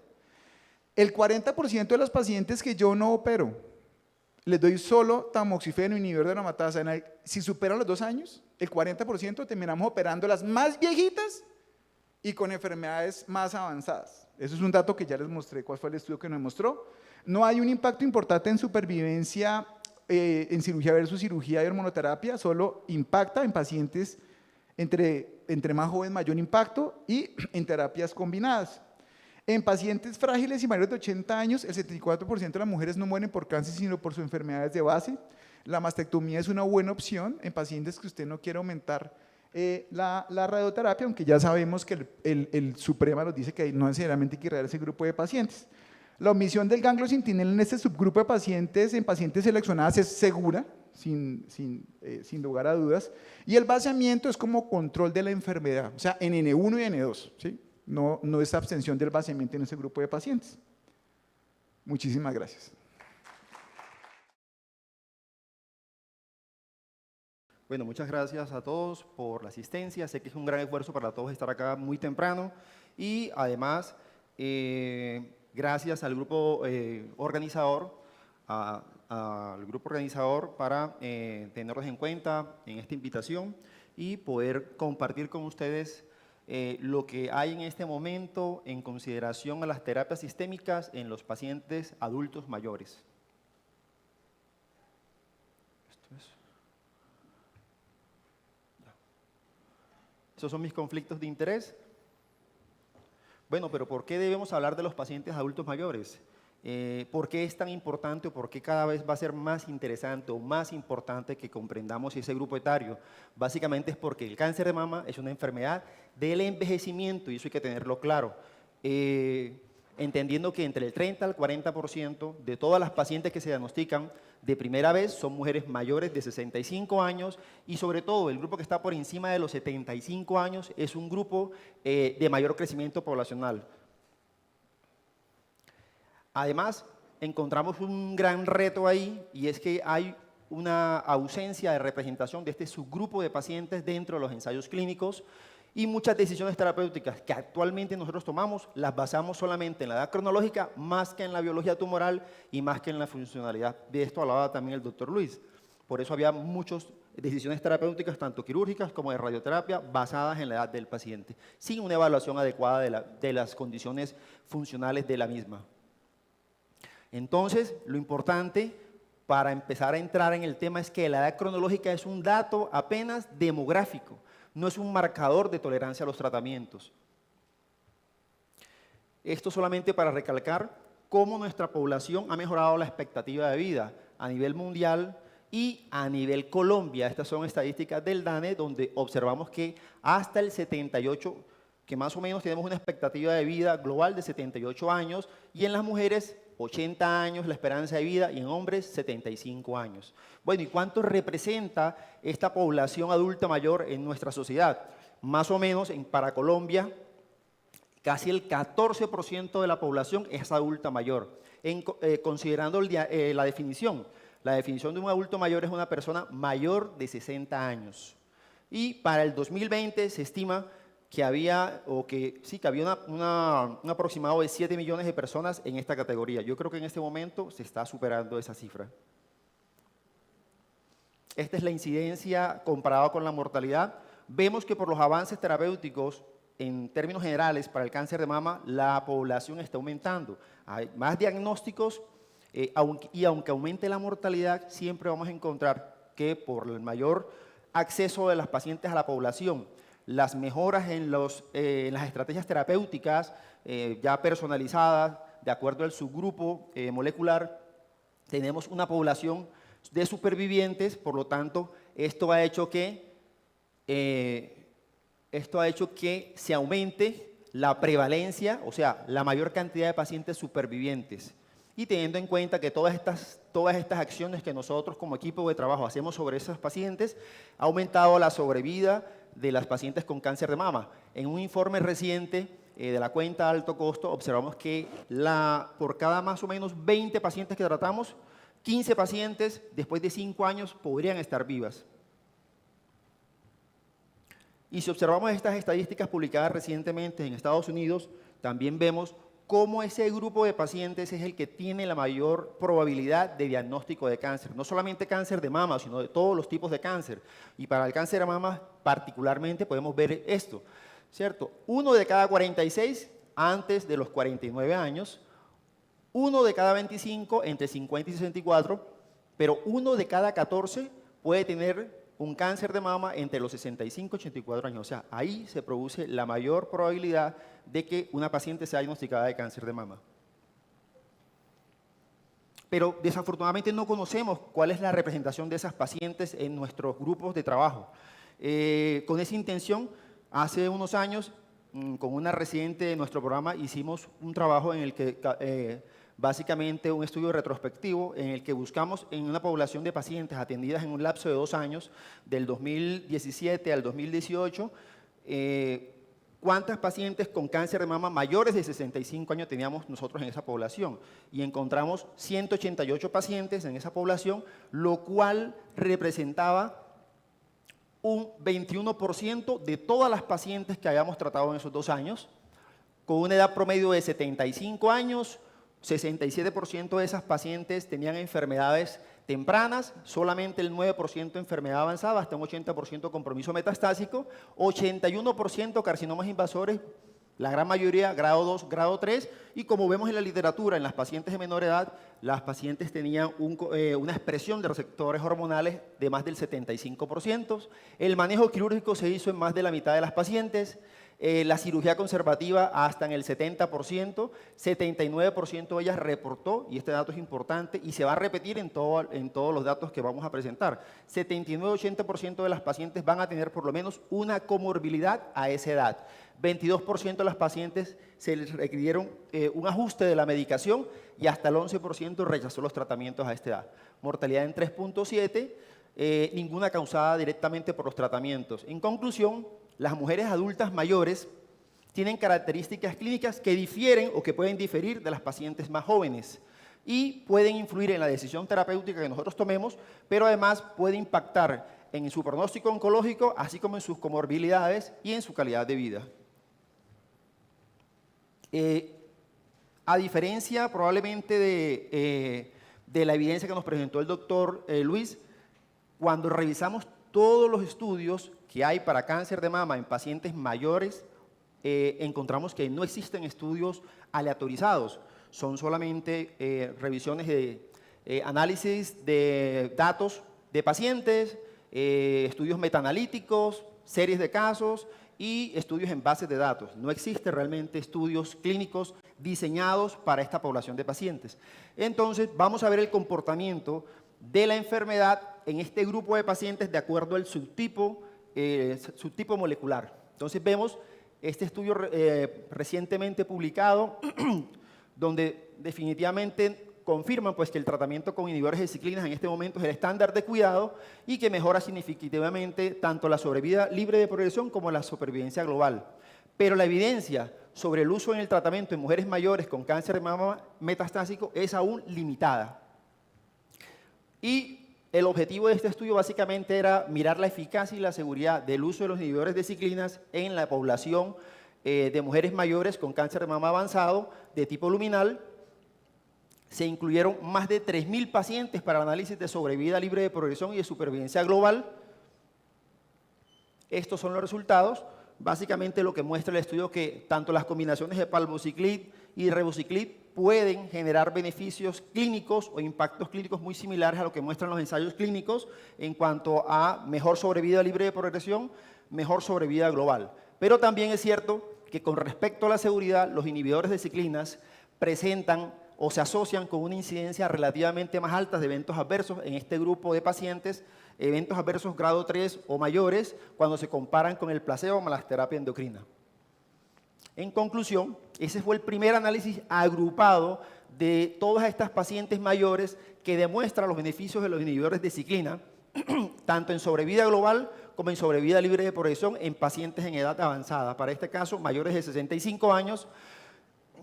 El 40% de los pacientes que yo no opero, les doy solo tamoxifeno, inhibidor de aromatasa, si superan los 2 años, el 40% terminamos operando las más viejitas y con enfermedades más avanzadas. Eso es un dato que ya les mostré, cuál fue el estudio que nos mostró. No hay un impacto importante en supervivencia en cirugía versus cirugía de hormonoterapia, solo impacta en pacientes entre más jóvenes, mayor impacto, y en terapias combinadas. En pacientes frágiles y mayores de 80 años, el 74% de las mujeres no mueren por cáncer, sino por sus enfermedades de base. La mastectomía es una buena opción en pacientes que usted no quiere aumentar la radioterapia, aunque ya sabemos que el Suprema nos dice que no necesariamente hay que irradiar ese grupo de pacientes. La omisión del ganglio centinela en este subgrupo de pacientes, en pacientes seleccionadas, es segura, sin lugar a dudas, y el vaciamiento es como control de la enfermedad, o sea, en N1 y N2, ¿sí? No es abstención del vaciamiento en ese grupo de pacientes. Muchísimas gracias. Bueno, muchas gracias a todos por la asistencia. Sé que es un gran esfuerzo para todos estar acá muy temprano y además, gracias al grupo organizador, al grupo organizador para tenerlos en cuenta en esta invitación y poder compartir con ustedes lo que hay en este momento en consideración a las terapias sistémicas en los pacientes adultos mayores. Esos son mis conflictos de interés. Bueno, pero ¿por qué debemos hablar de los pacientes adultos mayores? ¿Por qué es tan importante o por qué cada vez va a ser más interesante o más importante que comprendamos ese grupo etario? Básicamente es porque el cáncer de mama es una enfermedad del envejecimiento y eso hay que tenerlo claro. Entendiendo que entre el 30 al 40% de todas las pacientes que se diagnostican de primera vez son mujeres mayores de 65 años y sobre todo el grupo que está por encima de los 75 años es un grupo de mayor crecimiento poblacional. Además, encontramos un gran reto ahí y es que hay una ausencia de representación de este subgrupo de pacientes dentro de los ensayos clínicos y muchas decisiones terapéuticas que actualmente nosotros tomamos las basamos solamente en la edad cronológica más que en la biología tumoral y más que en la funcionalidad. De esto hablaba también el doctor Luis. Por eso había muchas decisiones terapéuticas, tanto quirúrgicas como de radioterapia, basadas en la edad del paciente, sin una evaluación adecuada de las condiciones funcionales de la misma. Entonces, lo importante para empezar a entrar en el tema es que la edad cronológica es un dato apenas demográfico, no es un marcador de tolerancia a los tratamientos. Esto solamente para recalcar cómo nuestra población ha mejorado la expectativa de vida a nivel mundial y a nivel Colombia. Estas son estadísticas del DANE, donde observamos que hasta el 78, que más o menos tenemos una expectativa de vida global de 78 años, y en las mujeres 80 años la esperanza de vida y en hombres 75 años. Bueno, ¿y cuánto representa esta población adulta mayor en nuestra sociedad? Más o menos para Colombia, casi el 14% de la población es adulta mayor. Considerando la definición de un adulto mayor es una persona mayor de 60 años. Y para el 2020 se estima que había un aproximado de 7 millones de personas en esta categoría. Yo creo que en este momento se está superando esa cifra. Esta es la incidencia comparada con la mortalidad. Vemos que por los avances terapéuticos, en términos generales, para el cáncer de mama, la población está aumentando. Hay más diagnósticos y aunque aumente la mortalidad, siempre vamos a encontrar que por el mayor acceso de las pacientes a la población, las mejoras en las estrategias terapéuticas ya personalizadas, de acuerdo al subgrupo molecular, tenemos una población de supervivientes, por lo tanto, esto ha hecho que se aumente la prevalencia, o sea, la mayor cantidad de pacientes supervivientes. Y teniendo en cuenta que todas estas acciones que nosotros como equipo de trabajo hacemos sobre esos pacientes, ha aumentado la sobrevida de las pacientes con cáncer de mama. En un informe reciente de la cuenta alto costo, observamos que por cada más o menos 20 pacientes que tratamos, 15 pacientes después de 5 años podrían estar vivas. Y si observamos estas estadísticas publicadas recientemente en Estados Unidos, también vemos cómo ese grupo de pacientes es el que tiene la mayor probabilidad de diagnóstico de cáncer. No solamente cáncer de mama, sino de todos los tipos de cáncer. Y para el cáncer de mama particularmente podemos ver esto, ¿cierto? 1 de cada 46 antes de los 49 años, 1 de cada 25 entre 50 y 64, pero 1 de cada 14 puede tener un cáncer de mama entre los 65 y 84 años. O sea, ahí se produce la mayor probabilidad de que una paciente sea diagnosticada de cáncer de mama. Pero desafortunadamente no conocemos cuál es la representación de esas pacientes en nuestros grupos de trabajo. Con esa intención, hace unos años, con una residente de nuestro programa, hicimos un trabajo en el que básicamente un estudio retrospectivo en el que buscamos en una población de pacientes atendidas en un lapso de 2 años, del 2017 al 2018, cuántas pacientes con cáncer de mama mayores de 65 años teníamos nosotros en esa población. Y encontramos 188 pacientes en esa población, lo cual representaba un 21% de todas las pacientes que habíamos tratado en esos 2 años, con una edad promedio de 75 años, 67% de esas pacientes tenían enfermedades tempranas, solamente el 9% enfermedad avanzada, hasta un 80% compromiso metastásico, 81% carcinomas invasores, la gran mayoría grado 2, grado 3, y como vemos en la literatura, en las pacientes de menor edad, las pacientes tenían una expresión de receptores hormonales de más del 75%, el manejo quirúrgico se hizo en más de la mitad de las pacientes, la cirugía conservativa hasta en el 70%, 79% de ellas reportó, y este dato es importante, y se va a repetir en todos los datos que vamos a presentar, 79-80% de las pacientes van a tener por lo menos una comorbilidad a esa edad. 22% de las pacientes se les requirieron un ajuste de la medicación y hasta el 11% rechazó los tratamientos a esta edad. Mortalidad en 3.7, ninguna causada directamente por los tratamientos. En conclusión, las mujeres adultas mayores tienen características clínicas que difieren o que pueden diferir de las pacientes más jóvenes y pueden influir en la decisión terapéutica que nosotros tomemos, pero además puede impactar en su pronóstico oncológico, así como en sus comorbilidades y en su calidad de vida. A diferencia probablemente de la evidencia que nos presentó el doctor Luis, cuando revisamos todos los estudios que hay para cáncer de mama en pacientes mayores, encontramos que no existen estudios aleatorizados, son solamente revisiones de análisis de datos de pacientes, estudios metaanalíticos, series de casos y estudios en bases de datos. No existen realmente estudios clínicos diseñados para esta población de pacientes. Entonces, vamos a ver el comportamiento de la enfermedad en este grupo de pacientes de acuerdo al subtipo molecular. Entonces, vemos este estudio recientemente publicado donde definitivamente confirman pues, que el tratamiento con inhibidores de ciclinas en este momento es el estándar de cuidado y que mejora significativamente tanto la sobrevida libre de progresión como la supervivencia global. Pero la evidencia sobre el uso en el tratamiento en mujeres mayores con cáncer de mama metastásico es aún limitada. Y el objetivo de este estudio básicamente era mirar la eficacia y la seguridad del uso de los inhibidores de ciclinas en la población de mujeres mayores con cáncer de mama avanzado de tipo luminal. Se incluyeron más de 3.000 pacientes para análisis de sobrevida libre de progresión y de supervivencia global. Estos son los resultados. Básicamente lo que muestra el estudio que tanto las combinaciones de palbociclib y ribociclib pueden generar beneficios clínicos o impactos clínicos muy similares a lo que muestran los ensayos clínicos en cuanto a mejor sobrevida libre de progresión, mejor sobrevida global. Pero también es cierto que con respecto a la seguridad, los inhibidores de ciclinas presentan o se asocian con una incidencia relativamente más alta de eventos adversos en este grupo de pacientes, eventos adversos grado 3 o mayores, cuando se comparan con el placebo más la terapia endocrina. En conclusión, ese fue el primer análisis agrupado de todas estas pacientes mayores que demuestra los beneficios de los inhibidores de ciclina, tanto en sobrevida global como en sobrevida libre de progresión en pacientes en edad avanzada, para este caso mayores de 65 años,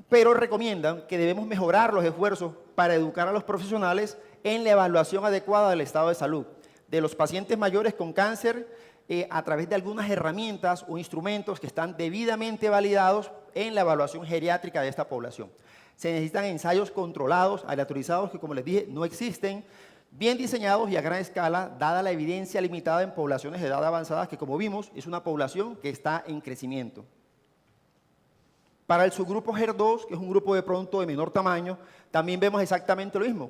pero recomiendan que debemos mejorar los esfuerzos para educar a los profesionales en la evaluación adecuada del estado de salud de los pacientes mayores con cáncer a través de algunas herramientas o instrumentos que están debidamente validados en la evaluación geriátrica de esta población. Se necesitan ensayos controlados, aleatorizados, que como les dije, no existen, bien diseñados y a gran escala, dada la evidencia limitada en poblaciones de edad avanzada, que como vimos, es una población que está en crecimiento. Para el subgrupo HER2, que es un grupo de pronto de menor tamaño, también vemos exactamente lo mismo.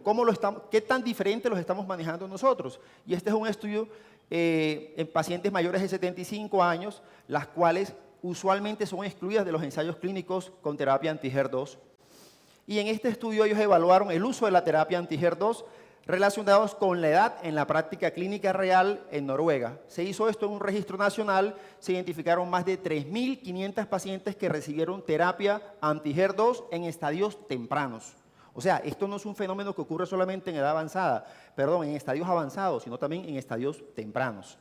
¿Qué tan diferente los estamos manejando nosotros? Y este es un estudio en pacientes mayores de 75 años, las cuales usualmente son excluidas de los ensayos clínicos con terapia anti-HER2. Y en este estudio ellos evaluaron el uso de la terapia anti-HER2 relacionados con la edad en la práctica clínica real en Noruega. Se hizo esto en un registro nacional, se identificaron más de 3.500 pacientes que recibieron terapia anti-HER2 en estadios tempranos. O sea, esto no es un fenómeno que ocurre solamente en edad avanzada, perdón, en estadios avanzados, sino también en estadios tempranos.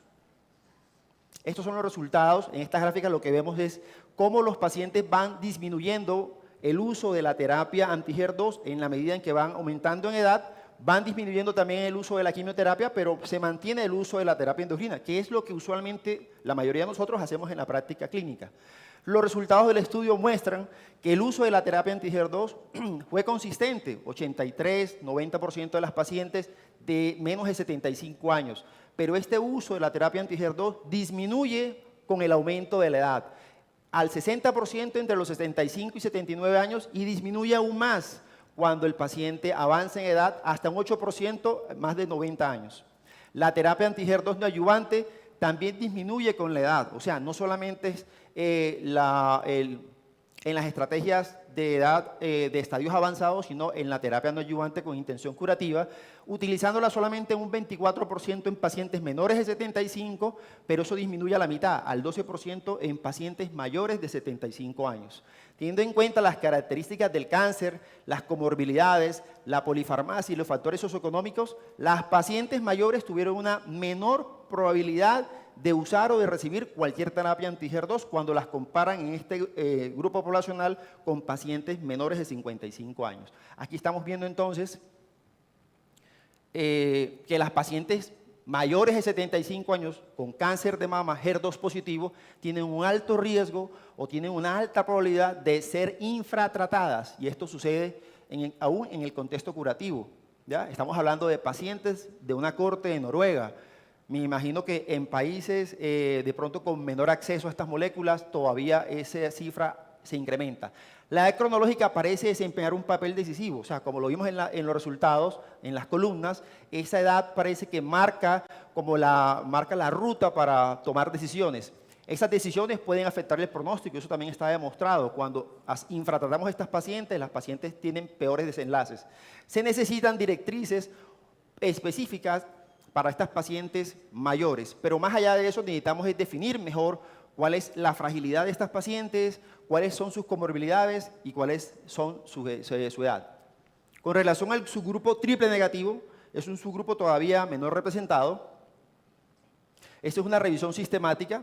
Estos son los resultados. En estas gráficas lo que vemos es cómo los pacientes van disminuyendo el uso de la terapia anti-HER2 en la medida en que van aumentando en edad. Van disminuyendo también el uso de la quimioterapia, pero se mantiene el uso de la terapia endocrina, que es lo que usualmente la mayoría de nosotros hacemos en la práctica clínica. Los resultados del estudio muestran que el uso de la terapia anti-HER2 fue consistente, 83, 90% de las pacientes de menos de 75 años, pero este uso de la terapia anti-HER2 disminuye con el aumento de la edad, al 60% entre los 75 y 79 años y disminuye aún más cuando el paciente avanza en edad hasta un 8% más de 90 años. La terapia anti-HER2 neoadyuvante también disminuye con la edad, o sea, no solamente es en las estrategias de edad de estadios avanzados, sino en la terapia neoadyuvante con intención curativa, utilizándola solamente un 24% en pacientes menores de 75, pero eso disminuye a la mitad, al 12% en pacientes mayores de 75 años. Teniendo en cuenta las características del cáncer, las comorbilidades, la polifarmacia y los factores socioeconómicos, las pacientes mayores tuvieron una menor probabilidad de usar o de recibir cualquier terapia anti-HER2 cuando las comparan en este grupo poblacional con pacientes menores de 55 años. Aquí estamos viendo entonces que las pacientes mayores de 75 años con cáncer de mama HER2 positivo tienen un alto riesgo o tienen una alta probabilidad de ser infratratadas, y esto sucede aún en el contexto curativo. ¿Ya? Estamos hablando de pacientes de una corte de Noruega. Me imagino que en países de pronto con menor acceso a estas moléculas todavía esa cifra se incrementa. La edad cronológica parece desempeñar un papel decisivo, o sea, como lo vimos en los resultados, en las columnas, esa edad parece que marca la ruta para tomar decisiones. Esas decisiones pueden afectar el pronóstico, eso también está demostrado. Cuando infratratamos a estas pacientes, las pacientes tienen peores desenlaces. Se necesitan directrices específicas para estas pacientes mayores, pero más allá de eso necesitamos definir mejor cuál es la fragilidad de estas pacientes, cuáles son sus comorbilidades y cuáles son su edad. Con relación al subgrupo triple negativo, es un subgrupo todavía menor representado. Esta es una revisión sistemática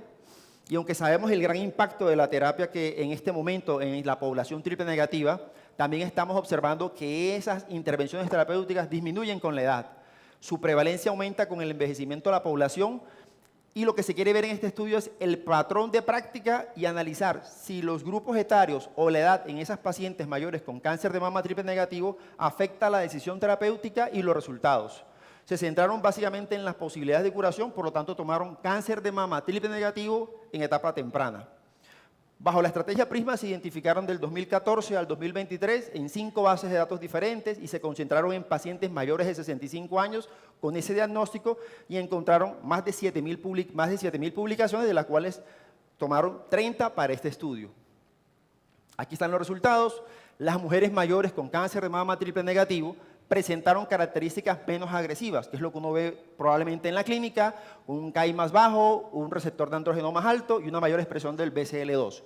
y aunque sabemos el gran impacto de la terapia que en este momento en la población triple negativa, también estamos observando que esas intervenciones terapéuticas disminuyen con la edad. Su prevalencia aumenta con el envejecimiento de la población y lo que se quiere ver en este estudio es el patrón de práctica y analizar si los grupos etarios o la edad en esas pacientes mayores con cáncer de mama triple negativo afecta la decisión terapéutica y los resultados. Se centraron básicamente en las posibilidades de curación, por lo tanto tomaron cáncer de mama triple negativo en etapa temprana. Bajo la estrategia PRISMA se identificaron del 2014 al 2023 en 5 bases de datos diferentes y se concentraron en pacientes mayores de 65 años con ese diagnóstico y encontraron más de 7.000 publicaciones, de las cuales tomaron 30 para este estudio. Aquí están los resultados. Las mujeres mayores con cáncer de mama triple negativo presentaron características menos agresivas, que es lo que uno ve probablemente en la clínica, un KI más bajo, un receptor de andrógeno más alto y una mayor expresión del BCL2.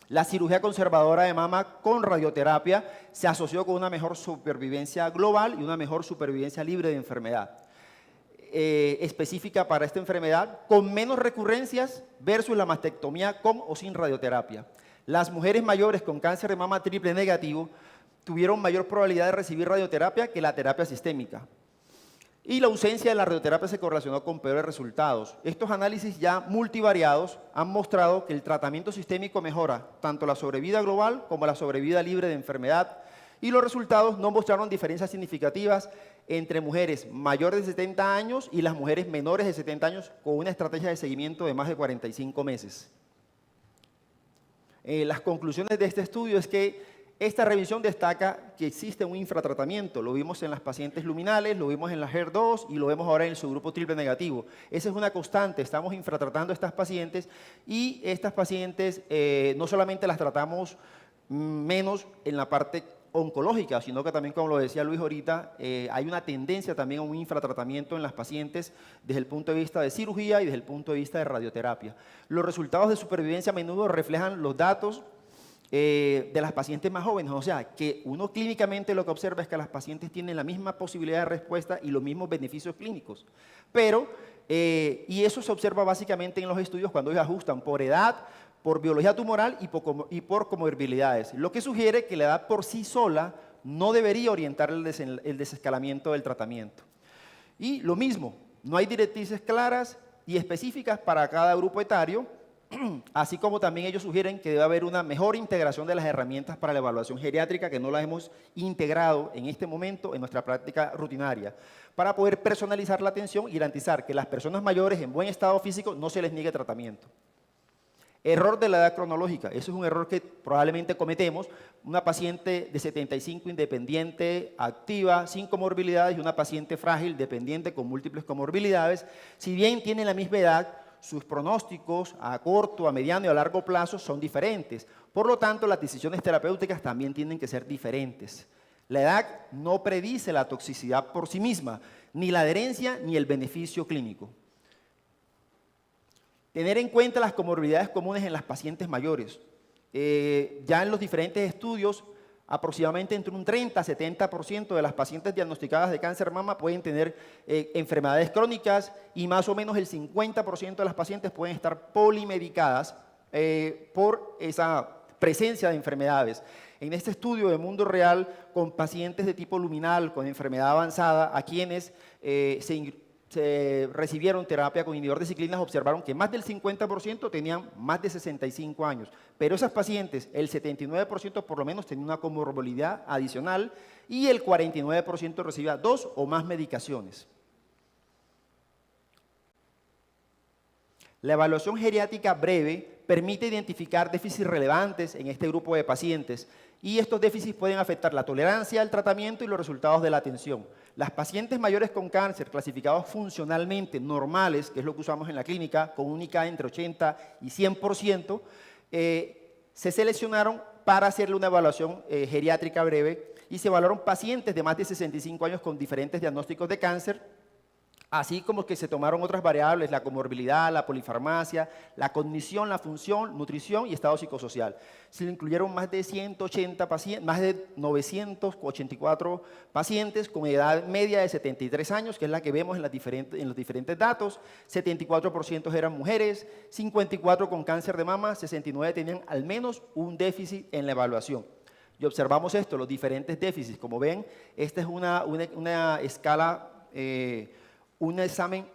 La cirugía conservadora de mama con radioterapia se asoció con una mejor supervivencia global y una mejor supervivencia libre de enfermedad. Específica para esta enfermedad, con menos recurrencias versus la mastectomía con o sin radioterapia. Las mujeres mayores con cáncer de mama triple negativo tuvieron mayor probabilidad de recibir radioterapia que la terapia sistémica. Y la ausencia de la radioterapia se correlacionó con peores resultados. Estos análisis ya multivariados han mostrado que el tratamiento sistémico mejora tanto la sobrevida global como la sobrevida libre de enfermedad, y los resultados no mostraron diferencias significativas entre mujeres mayores de 70 años y las mujeres menores de 70 años con una estrategia de seguimiento de más de 45 meses. Las conclusiones de este estudio es que esta revisión destaca que existe un infratratamiento. Lo vimos en las pacientes luminales, lo vimos en la HER2 y lo vemos ahora en el subgrupo triple negativo. Esa es una constante, estamos infratratando a estas pacientes y estas pacientes no solamente las tratamos menos en la parte oncológica, sino que también, como lo decía Luis ahorita, hay una tendencia también a un infratratamiento en las pacientes desde el punto de vista de cirugía y desde el punto de vista de radioterapia. Los resultados de supervivencia a menudo reflejan los datos de las pacientes más jóvenes, o sea, que uno clínicamente lo que observa es que las pacientes tienen la misma posibilidad de respuesta y los mismos beneficios clínicos, pero, y eso se observa básicamente en los estudios cuando ellos ajustan por edad, por biología tumoral y por comorbilidades, lo que sugiere que la edad por sí sola no debería orientar el desescalamiento del tratamiento. Y lo mismo, no hay directrices claras y específicas para cada grupo etario, así como también ellos sugieren que debe haber una mejor integración de las herramientas para la evaluación geriátrica, que no las hemos integrado en este momento en nuestra práctica rutinaria, para poder personalizar la atención y garantizar que las personas mayores en buen estado físico no se les niegue tratamiento. Error de la edad cronológica, eso es un error que probablemente cometemos. Una paciente de 75 independiente, activa, sin comorbilidades, y una paciente frágil, dependiente, con múltiples comorbilidades, si bien tienen la misma edad, sus pronósticos a corto, a mediano y a largo plazo son diferentes. Por lo tanto, las decisiones terapéuticas también tienen que ser diferentes. La edad no predice la toxicidad por sí misma, ni la adherencia ni el beneficio clínico. Tener en cuenta las comorbilidades comunes en las pacientes mayores. Ya en los diferentes estudios, aproximadamente entre un 30 a 70% de las pacientes diagnosticadas de cáncer de mama pueden tener enfermedades crónicas y más o menos el 50% de las pacientes pueden estar polimedicadas por esa presencia de enfermedades. En este estudio de mundo real con pacientes de tipo luminal, con enfermedad avanzada, a quienes se recibieron terapia con inhibidor de ciclinas, observaron que más del 50% tenían más de 65 años. Pero esas pacientes, el 79% por lo menos tenía una comorbilidad adicional y el 49% recibía 2 o más medicaciones. La evaluación geriátrica breve permite identificar déficits relevantes en este grupo de pacientes y estos déficits pueden afectar la tolerancia al tratamiento y los resultados de la atención. Las pacientes mayores con cáncer clasificados funcionalmente normales, que es lo que usamos en la clínica, con un ICA entre 80 y 100%, se seleccionaron para hacerle una evaluación geriátrica breve y se evaluaron pacientes de más de 65 años con diferentes diagnósticos de cáncer Así como que se tomaron otras variables, la comorbilidad, la polifarmacia, la cognición, la función, nutrición y estado psicosocial. Se le incluyeron más de 180 pacientes, más de 984 pacientes con edad media de 73 años, que es la que vemos en los diferentes datos. 74% eran mujeres, 54 con cáncer de mama, 69 tenían al menos un déficit en la evaluación. Y observamos esto, los diferentes déficits. Como ven, esta es una escala, un examen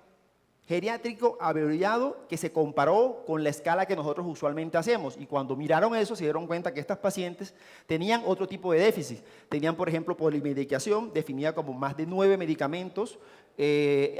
geriátrico abreviado que se comparó con la escala que nosotros usualmente hacemos. Y cuando miraron eso, se dieron cuenta que estas pacientes tenían otro tipo de déficit. Tenían, por ejemplo, polimedicación, definida como más de 9 medicamentos,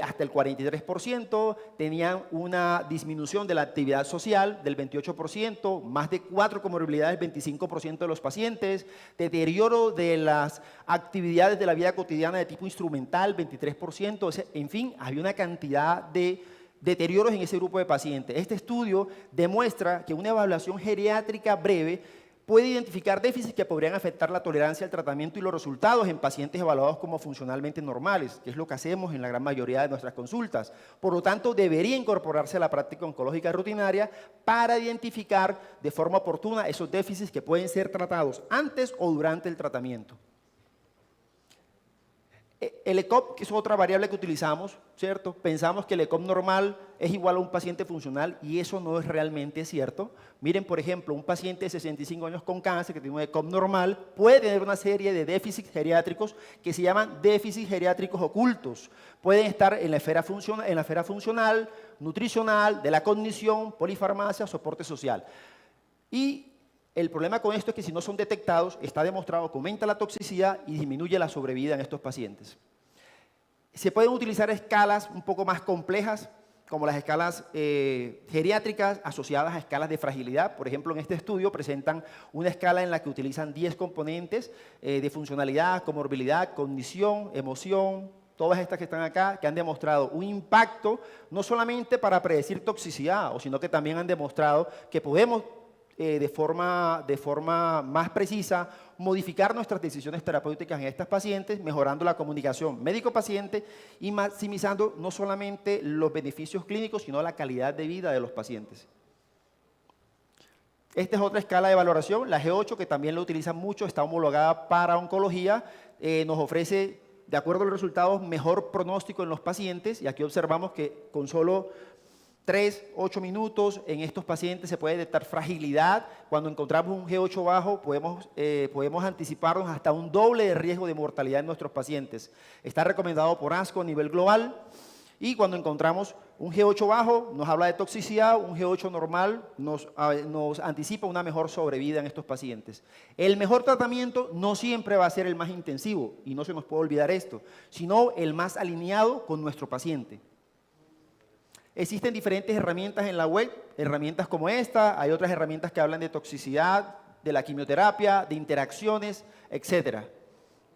hasta el 43%. Tenían una disminución de la actividad social del 28%, más de 4 comorbilidades, 25% de los pacientes. Deterioro de las actividades de la vida cotidiana de tipo instrumental, 23%. O sea, en fin, había una cantidad de deterioros en ese grupo de pacientes. Este estudio demuestra que una evaluación geriátrica breve puede identificar déficits que podrían afectar la tolerancia al tratamiento y los resultados en pacientes evaluados como funcionalmente normales, que es lo que hacemos en la gran mayoría de nuestras consultas. Por lo tanto, debería incorporarse a la práctica oncológica rutinaria para identificar de forma oportuna esos déficits que pueden ser tratados antes o durante el tratamiento. El ECOG, que es otra variable que utilizamos, ¿cierto? Pensamos que el ECOG normal es igual a un paciente funcional y eso no es realmente cierto. Miren, por ejemplo, un paciente de 65 años con cáncer que tiene un ECOG normal puede tener una serie de déficits geriátricos que se llaman déficits geriátricos ocultos. Pueden estar en la esfera funcional, nutricional, de la cognición, polifarmacia, soporte social. Y el problema con esto es que si no son detectados, está demostrado que aumenta la toxicidad y disminuye la sobrevida en estos pacientes. Se pueden utilizar escalas un poco más complejas, como las escalas geriátricas asociadas a escalas de fragilidad. Por ejemplo, en este estudio presentan una escala en la que utilizan 10 componentes de funcionalidad, comorbilidad, cognición, emoción, todas estas que están acá, que han demostrado un impacto no solamente para predecir toxicidad, sino que también han demostrado que podemos de forma más precisa, modificar nuestras decisiones terapéuticas en estas pacientes, mejorando la comunicación médico-paciente y maximizando no solamente los beneficios clínicos, sino la calidad de vida de los pacientes. Esta es otra escala de valoración, la G8, que también la utilizan mucho, está homologada para oncología, nos ofrece, de acuerdo a los resultados, mejor pronóstico en los pacientes, y aquí observamos que con solo 8 minutos en estos pacientes se puede detectar fragilidad. Cuando encontramos un G8 bajo podemos anticiparnos hasta un doble de riesgo de mortalidad en nuestros pacientes. Está recomendado por ASCO a nivel global y cuando encontramos un G8 bajo nos habla de toxicidad, un G8 normal nos anticipa una mejor sobrevida en estos pacientes. El mejor tratamiento no siempre va a ser el más intensivo y no se nos puede olvidar esto, sino el más alineado con nuestro paciente. Existen diferentes herramientas en la web, herramientas como esta, hay otras herramientas que hablan de toxicidad, de la quimioterapia, de interacciones, etc.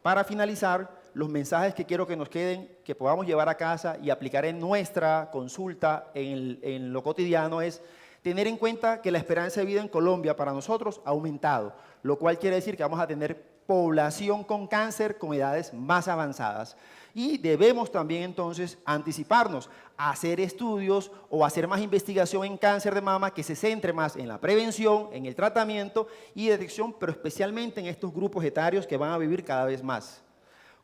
Para finalizar, los mensajes que quiero que nos queden, que podamos llevar a casa y aplicar en nuestra consulta, en lo cotidiano, es tener en cuenta que la esperanza de vida en Colombia para nosotros ha aumentado, lo cual quiere decir que vamos a tener población con cáncer con edades más avanzadas. Y debemos también entonces anticiparnos a hacer estudios o hacer más investigación en cáncer de mama que se centre más en la prevención, en el tratamiento y detección, pero especialmente en estos grupos etarios que van a vivir cada vez más.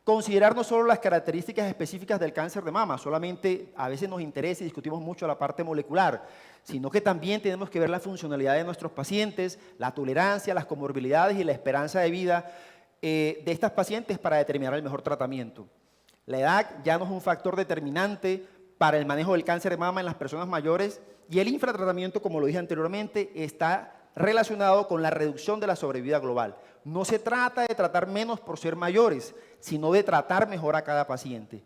Considerar no solo las características específicas del cáncer de mama, solamente a veces nos interesa y discutimos mucho la parte molecular, sino que también tenemos que ver la funcionalidad de nuestros pacientes, la tolerancia, las comorbilidades y la esperanza de vida de estas pacientes para determinar el mejor tratamiento. La edad ya no es un factor determinante para el manejo del cáncer de mama en las personas mayores y el infratratamiento, como lo dije anteriormente, está relacionado con la reducción de la sobrevida global. No se trata de tratar menos por ser mayores, sino de tratar mejor a cada paciente.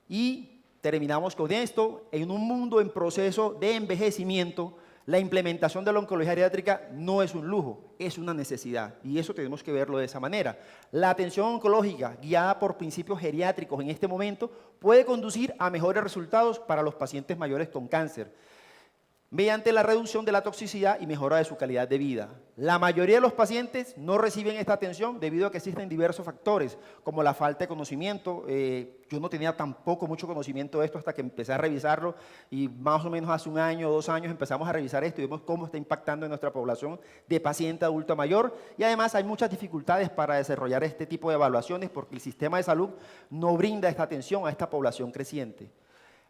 Y terminamos con esto, en un mundo en proceso de envejecimiento, la implementación de la oncología geriátrica no es un lujo, es una necesidad y eso tenemos que verlo de esa manera. La atención oncológica guiada por principios geriátricos en este momento puede conducir a mejores resultados para los pacientes mayores con cáncer. mediante la reducción de la toxicidad y mejora de su calidad de vida. La mayoría de los pacientes no reciben esta atención debido a que existen diversos factores, como la falta de conocimiento. Yo no tenía tampoco mucho conocimiento de esto hasta que empecé a revisarlo, y más o menos hace 1 año o 2 años empezamos a revisar esto y vemos cómo está impactando en nuestra población de paciente adulto mayor. Y además hay muchas dificultades para desarrollar este tipo de evaluaciones porque el sistema de salud no brinda esta atención a esta población creciente.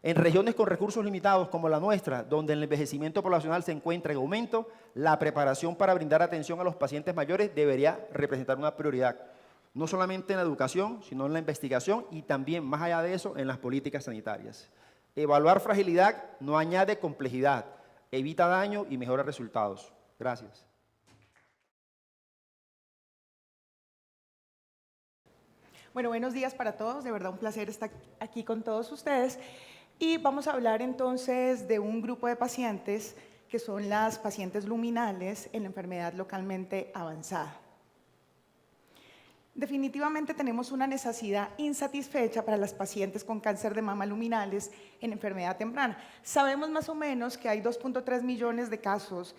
En regiones con recursos limitados como la nuestra, donde el envejecimiento poblacional se encuentra en aumento, la preparación para brindar atención a los pacientes mayores debería representar una prioridad, no solamente en la educación, sino en la investigación y también, más allá de eso, en las políticas sanitarias. Evaluar fragilidad no añade complejidad, evita daño y mejora resultados. Gracias. Bueno, buenos días para todos, de verdad un placer estar aquí con todos ustedes. Y vamos a hablar entonces de un grupo de pacientes que son las pacientes luminales en la enfermedad localmente avanzada. Definitivamente tenemos una necesidad insatisfecha para las pacientes con cáncer de mama luminales en enfermedad temprana. Sabemos más o menos que hay 2.3 millones de casos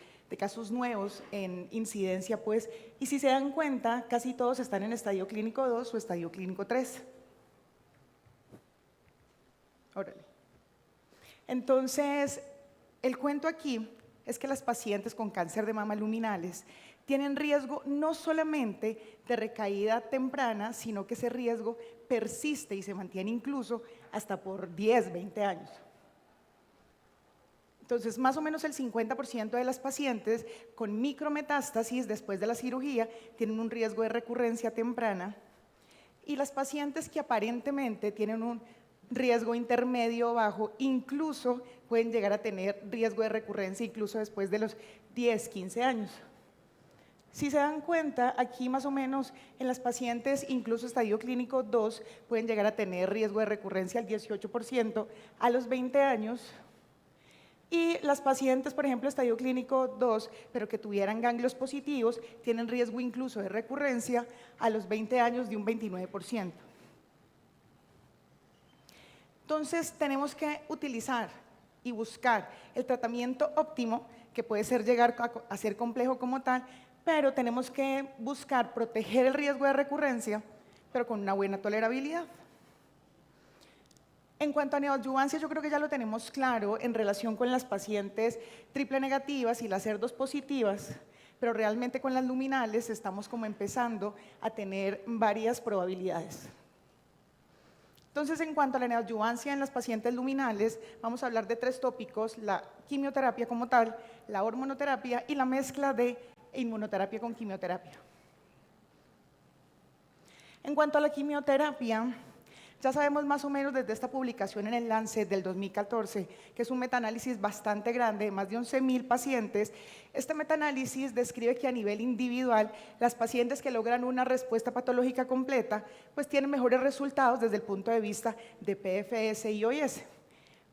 nuevos en incidencia, pues, y si se dan cuenta, casi todos están en estadio clínico 2 o estadio clínico 3. Órale. Entonces, el cuento aquí es que las pacientes con cáncer de mama luminales tienen riesgo no solamente de recaída temprana, sino que ese riesgo persiste y se mantiene incluso hasta por 10, 20 años. Entonces, más o menos el 50% de las pacientes con micrometástasis después de la cirugía tienen un riesgo de recurrencia temprana, y las pacientes que aparentemente tienen un riesgo intermedio o bajo, incluso pueden llegar a tener riesgo de recurrencia incluso después de los 10, 15 años. Si se dan cuenta, aquí más o menos en las pacientes, incluso estadio clínico 2, pueden llegar a tener riesgo de recurrencia al 18% a los 20 años. Y las pacientes, por ejemplo, estadio clínico 2, pero que tuvieran ganglios positivos, tienen riesgo incluso de recurrencia a los 20 años de un 29%. Entonces, tenemos que utilizar y buscar el tratamiento óptimo, que puede llegar a ser complejo como tal, pero tenemos que buscar proteger el riesgo de recurrencia, pero con una buena tolerabilidad. En cuanto a neoadyuvancia, yo creo que ya lo tenemos claro en relación con las pacientes triple negativas y las HER2 positivas, pero realmente con las luminales estamos como empezando a tener varias probabilidades. Entonces, en cuanto a la neoadyuvancia en las pacientes luminales, vamos a hablar de 3 tópicos: la quimioterapia como tal, la hormonoterapia y la mezcla de inmunoterapia con quimioterapia. En cuanto a la quimioterapia, ya sabemos más o menos desde esta publicación en el Lancet del 2014, que es un metaanálisis bastante grande, de más de 11.000 pacientes. Este metaanálisis describe que a nivel individual, las pacientes que logran una respuesta patológica completa, pues tienen mejores resultados desde el punto de vista de PFS y OS.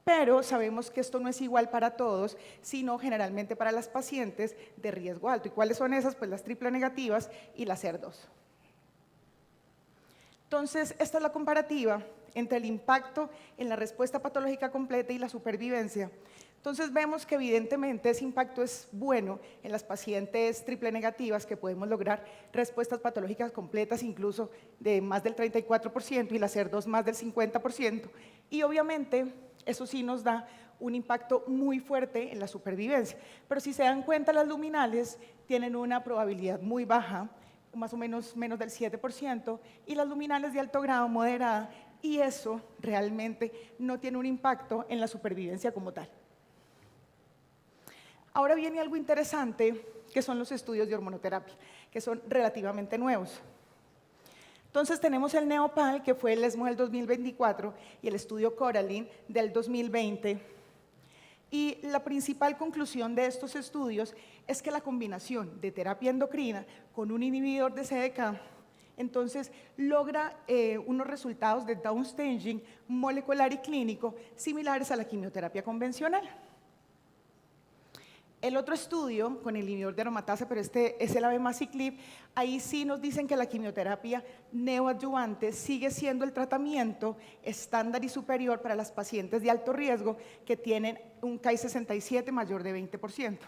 Pero sabemos que esto no es igual para todos, sino generalmente para las pacientes de riesgo alto. ¿Y cuáles son esas? Pues las triple negativas y las HER2. Entonces, esta es la comparativa entre el impacto en la respuesta patológica completa y la supervivencia. Entonces, vemos que evidentemente ese impacto es bueno en las pacientes triple negativas, que podemos lograr respuestas patológicas completas incluso de más del 34% y las HER2 más del 50%. Y obviamente, eso sí nos da un impacto muy fuerte en la supervivencia. Pero si se dan cuenta, las luminales tienen una probabilidad muy baja, más o menos del 7%, y las luminales de alto grado moderada, y eso realmente no tiene un impacto en la supervivencia como tal. Ahora viene algo interesante, que son los estudios de hormonoterapia, que son relativamente nuevos. Entonces tenemos el NEOPAL, que fue el ESMO del 2024, y el estudio Coraline del 2020. Y la principal conclusión de estos estudios es que la combinación de terapia endocrina con un inhibidor de CDK, entonces logra unos resultados de downstaging molecular y clínico similares a la quimioterapia convencional. El otro estudio con el inhibidor de aromatasa, pero este es el abemaciclib, ahí sí nos dicen que la quimioterapia neoadyuvante sigue siendo el tratamiento estándar y superior para las pacientes de alto riesgo que tienen un Ki-67 mayor de 20%.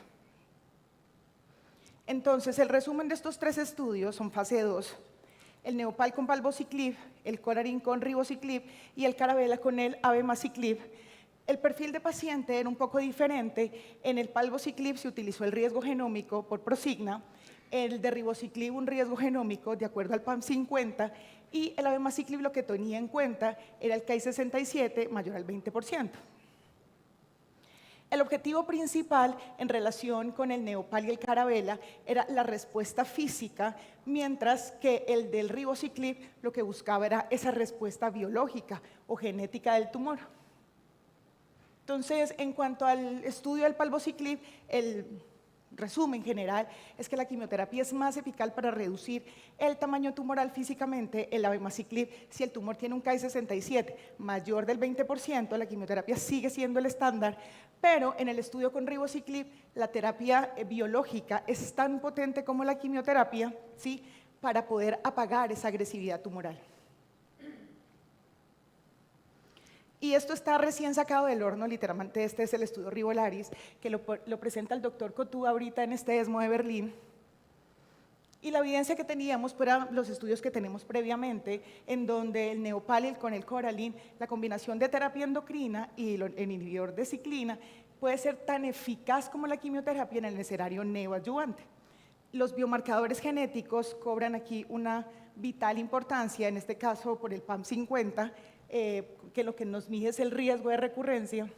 Entonces, el resumen de estos 3 estudios son fase 2. El Neopal con palbociclib, el Corarin con ribociclib y el Carabela con el abemaciclib. El perfil de paciente era un poco diferente. En el palbociclib se utilizó el riesgo genómico por Prosigna, el de ribociclib un riesgo genómico de acuerdo al PAM50 y el abemaciclib lo que tenía en cuenta era el Ki-67 mayor al 20%. El objetivo principal en relación con el Neopal y el Carabela era la respuesta física, mientras que el del ribociclib lo que buscaba era esa respuesta biológica o genética del tumor. Entonces, en cuanto al estudio del palbociclib, el resumen general es que la quimioterapia es más eficaz para reducir el tamaño tumoral físicamente. El abemaciclib, si el tumor tiene un Ki-67 mayor del 20%, la quimioterapia sigue siendo el estándar, pero en el estudio con ribociclib, la terapia biológica es tan potente como la quimioterapia, ¿sí?, para poder apagar esa agresividad tumoral. Y esto está recién sacado del horno, literalmente este es el estudio Rivolaris, que lo presenta el doctor Coutu ahorita en este ESMO de Berlín. Y la evidencia que teníamos fueron los estudios que tenemos previamente, en donde el Neopal con el Coralin, la combinación de terapia endocrina y el inhibidor de ciclina puede ser tan eficaz como la quimioterapia en el escenario neoadyuvante. Los biomarcadores genéticos cobran aquí una vital importancia, en este caso por el PAM50, que lo que nos mide es el riesgo de recurrencia,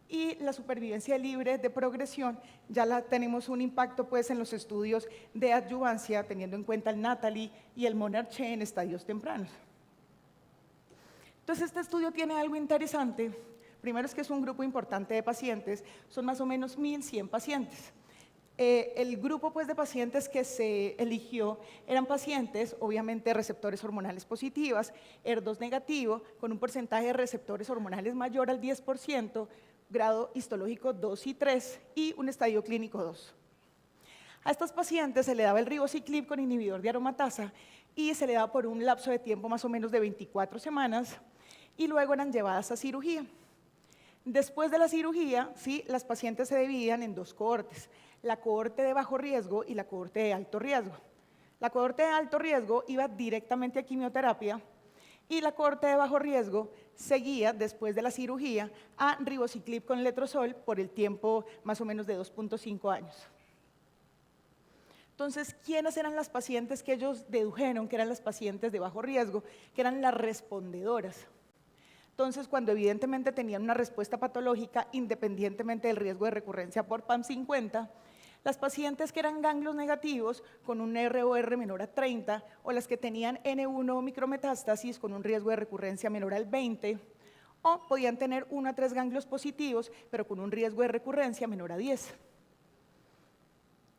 y la supervivencia libre de progresión ya la tenemos un impacto pues en los estudios de adyuvancia, teniendo en cuenta el NATALY y el Monarch en estadios tempranos. Entonces, este estudio tiene algo interesante. Primero es que es un grupo importante de pacientes, son más o menos 1.100 pacientes. El grupo pues, de pacientes que se eligió eran pacientes, obviamente, receptores hormonales positivas, ER2 negativo, con un porcentaje de receptores hormonales mayor al 10%, grado histológico 2 y 3 y un estadio clínico 2. A estos pacientes se le daba el ribociclib con inhibidor de aromatasa y se le daba por un lapso de tiempo más o menos de 24 semanas y luego eran llevadas a cirugía. Después de la cirugía, ¿sí?, las pacientes se dividían en 2 cohortes, la cohorte de bajo riesgo y la cohorte de alto riesgo. La cohorte de alto riesgo iba directamente a quimioterapia y la cohorte de bajo riesgo seguía después de la cirugía a ribociclib con letrozol por el tiempo más o menos de 2.5 años. Entonces, ¿quiénes eran las pacientes que ellos dedujeron que eran las pacientes de bajo riesgo? Que eran las respondedoras. Entonces, cuando evidentemente tenían una respuesta patológica, independientemente del riesgo de recurrencia por PAM50, las pacientes que eran ganglios negativos con un ROR menor a 30 o las que tenían N1 micrometástasis con un riesgo de recurrencia menor al 20, o podían tener 1 a 3 ganglios positivos, pero con un riesgo de recurrencia menor a 10.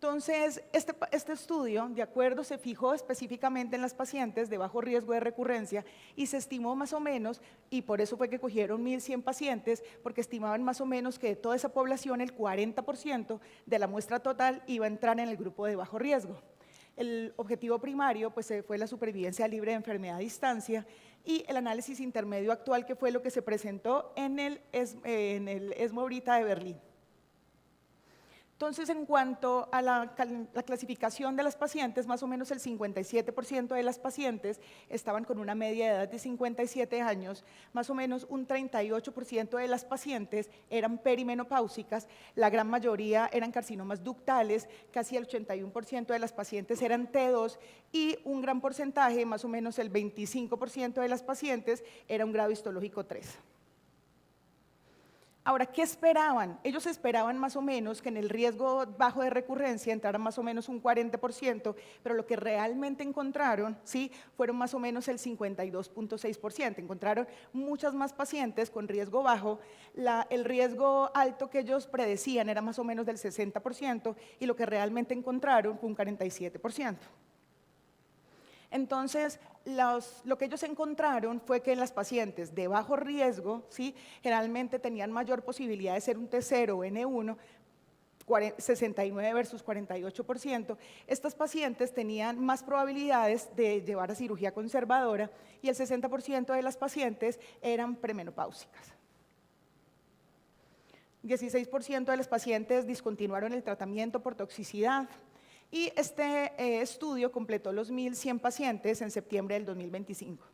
Entonces, este estudio, de acuerdo, se fijó específicamente en las pacientes de bajo riesgo de recurrencia y se estimó más o menos, y por eso fue que cogieron 1.100 pacientes, porque estimaban más o menos que de toda esa población el 40% de la muestra total iba a entrar en el grupo de bajo riesgo. El objetivo primario pues, fue la supervivencia libre de enfermedad a distancia y el análisis intermedio actual, que fue lo que se presentó en el ESMO ahorita de Berlín. Entonces, en cuanto a la clasificación de las pacientes, más o menos el 57% de las pacientes estaban con una media de edad de 57 años, más o menos un 38% de las pacientes eran perimenopáusicas, la gran mayoría eran carcinomas ductales, casi el 81% de las pacientes eran T2 y un gran porcentaje, más o menos el 25% de las pacientes, era un grado histológico 3. Ahora, ¿qué esperaban? Ellos esperaban más o menos que en el riesgo bajo de recurrencia entrara más o menos un 40%, pero lo que realmente encontraron, ¿sí?, fueron más o menos el 52.6%. Encontraron muchas más pacientes con riesgo bajo. El riesgo alto que ellos predecían era más o menos del 60% y lo que realmente encontraron fue un 47%. Entonces, lo que ellos encontraron fue que en las pacientes de bajo riesgo, ¿sí?, generalmente tenían mayor posibilidad de ser un T0 o N1, 69 versus 48%, estas pacientes tenían más probabilidades de llevar a cirugía conservadora y el 60% de las pacientes eran premenopáusicas. 16% de las pacientes discontinuaron el tratamiento por toxicidad y este estudio completó los 1.100 pacientes en septiembre del 2025.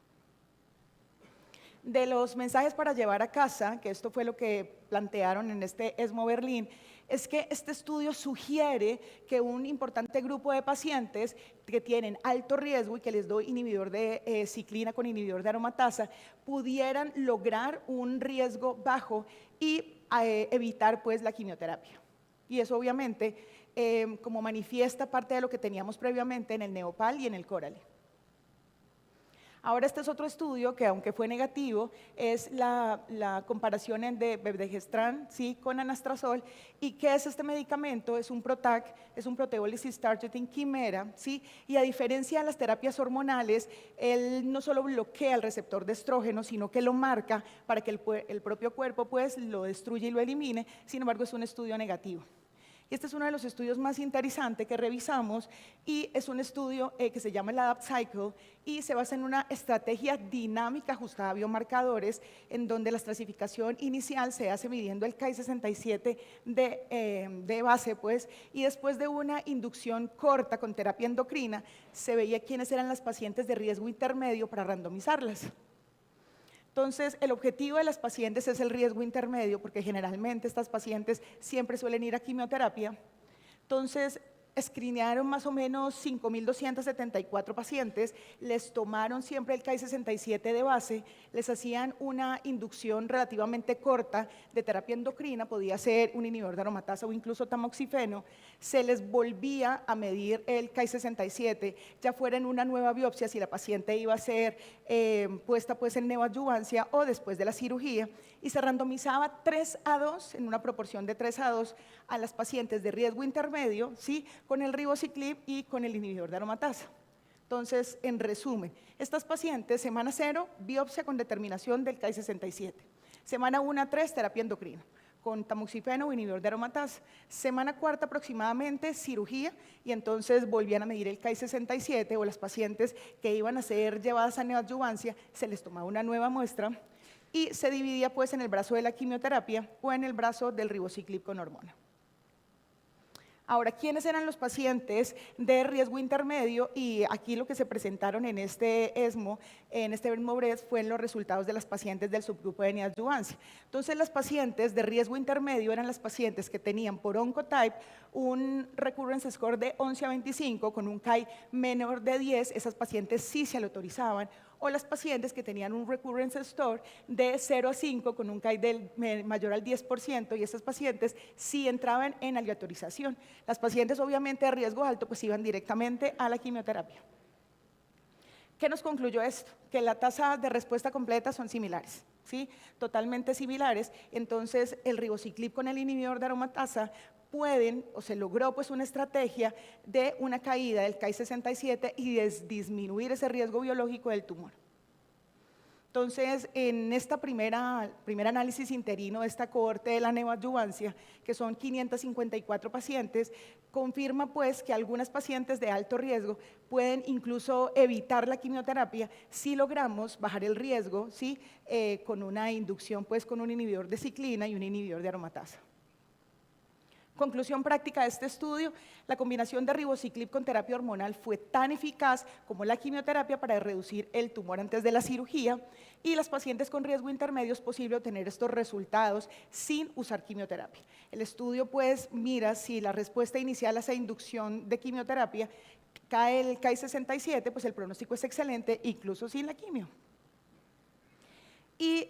De los mensajes para llevar a casa, que esto fue lo que plantearon en este ESMO Berlín, es que este estudio sugiere que un importante grupo de pacientes que tienen alto riesgo y que les doy inhibidor de ciclina con inhibidor de aromatasa pudieran lograr un riesgo bajo y evitar pues la quimioterapia. Y eso obviamente como manifiesta parte de lo que teníamos previamente en el Neopal y en el Coral. Ahora este es otro estudio que aunque fue negativo, es la comparación de bevdegestran, ¿sí?, con anastrozol. ¿Y qué es este medicamento? Es un PROTAC, es un proteolysis targeting quimera, ¿sí? Y a diferencia de las terapias hormonales, él no solo bloquea el receptor de estrógeno, sino que lo marca para que el propio cuerpo pues lo destruya y lo elimine. Sin embargo, es un estudio negativo. Este es uno de los estudios más interesantes que revisamos y es un estudio que se llama el ADAPT Cycle y se basa en una estrategia dinámica ajustada a biomarcadores en donde la estratificación inicial se hace midiendo el Ki-67 de base pues, y después de una inducción corta con terapia endocrina se veía quiénes eran las pacientes de riesgo intermedio para randomizarlas. Entonces, el objetivo de las pacientes es el riesgo intermedio, porque generalmente estas pacientes siempre suelen ir a quimioterapia. Entonces, escrinearon más o menos 5.274 pacientes, les tomaron siempre el Ki-67 de base, les hacían una inducción relativamente corta de terapia endocrina, podía ser un inhibidor de aromatasa o incluso tamoxifeno, se les volvía a medir el Ki-67, ya fuera en una nueva biopsia si la paciente iba a ser puesta pues en neoadyuvancia o después de la cirugía, y se randomizaba 3:2, en una proporción de 3:2, a las pacientes de riesgo intermedio, ¿sí?, con el ribociclib y con el inhibidor de aromatasa. Entonces, en resumen, estas pacientes, semana 0, biopsia con determinación del Ki-67. Semana 1 a 3, terapia endocrina, con tamoxifeno o inhibidor de aromatasa. Semana 4 aproximadamente, cirugía, y entonces volvían a medir el Ki-67 o las pacientes que iban a ser llevadas a neoadyuvancia, se les tomaba una nueva muestra y se dividía pues en el brazo de la quimioterapia o en el brazo del ribociclib con hormona. Ahora, ¿quiénes eran los pacientes de riesgo intermedio? Y aquí lo que se presentaron en este ESMO, fueron los resultados de las pacientes del subgrupo de neoadyuvancia. Entonces, las pacientes de riesgo intermedio eran las pacientes que tenían por Oncotype un recurrence score de 11 a 25 con un KI menor de 10, esas pacientes sí se le autorizaban, o las pacientes que tenían un recurrence score de 0 a 5 con un KI mayor al 10% y esas pacientes sí entraban en aleatorización. Las pacientes obviamente de riesgo alto pues iban directamente a la quimioterapia. ¿Qué nos concluyó esto? Que la tasa de respuesta completa son similares, ¿sí?, totalmente similares. Entonces el ribociclib con el inhibidor de aromatasa pueden, o se logró pues una estrategia de una caída del Ki-67 y disminuir ese riesgo biológico del tumor. Entonces, en esta primer análisis interino de esta cohorte de la neoadyuvancia, que son 554 pacientes, confirma pues que algunas pacientes de alto riesgo pueden incluso evitar la quimioterapia si logramos bajar el riesgo, ¿sí?, con una inducción pues con un inhibidor de ciclina y un inhibidor de aromatasa. Conclusión práctica de este estudio, la combinación de ribociclib con terapia hormonal fue tan eficaz como la quimioterapia para reducir el tumor antes de la cirugía y las pacientes con riesgo intermedio es posible obtener estos resultados sin usar quimioterapia. El estudio pues mira si la respuesta inicial a esa inducción de quimioterapia cae el Ki-67, pues el pronóstico es excelente incluso sin la quimio. Y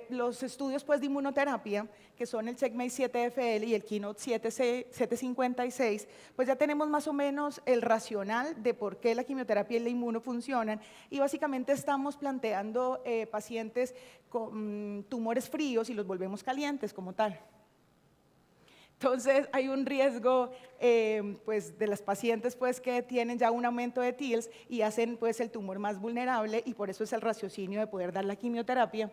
los estudios pues, de inmunoterapia, que son el CheckMate 7FL y el Keynote 756, pues ya tenemos más o menos el racional de por qué la quimioterapia y la inmuno funcionan y básicamente estamos planteando pacientes con tumores fríos y los volvemos calientes como tal. Entonces hay un riesgo pues, de las pacientes pues, que tienen ya un aumento de TILs y hacen pues, el tumor más vulnerable y por eso es el raciocinio de poder dar la quimioterapia.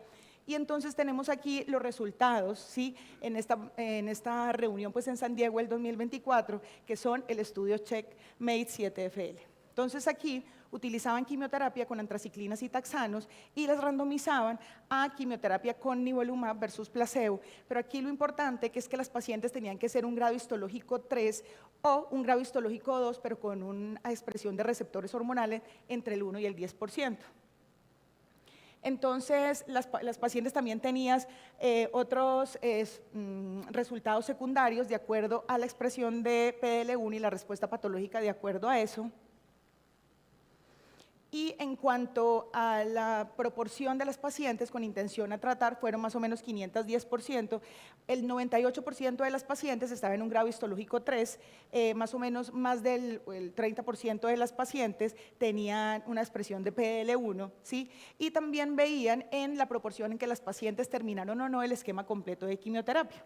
Y entonces tenemos aquí los resultados, ¿sí? En esta reunión pues en San Diego el 2024, que son el estudio CheckMate 7FL. Entonces aquí utilizaban quimioterapia con antraciclinas y taxanos y las randomizaban a quimioterapia con nivolumab versus placebo. Pero aquí lo importante que es que las pacientes tenían que ser un grado histológico 3 o un grado histológico 2, pero con una expresión de receptores hormonales entre el 1 y el 10%. Entonces, las pacientes también tenían otros resultados secundarios de acuerdo a la expresión de PDL1 y la respuesta patológica de acuerdo a eso. Y en cuanto a la proporción de las pacientes con intención a tratar, fueron más o menos 510%. El 98% de las pacientes estaba en un grado histológico 3, más o menos más del 30% de las pacientes tenían una expresión de PDL1, ¿sí? Y también veían en la proporción en que las pacientes terminaron o no el esquema completo de quimioterapia.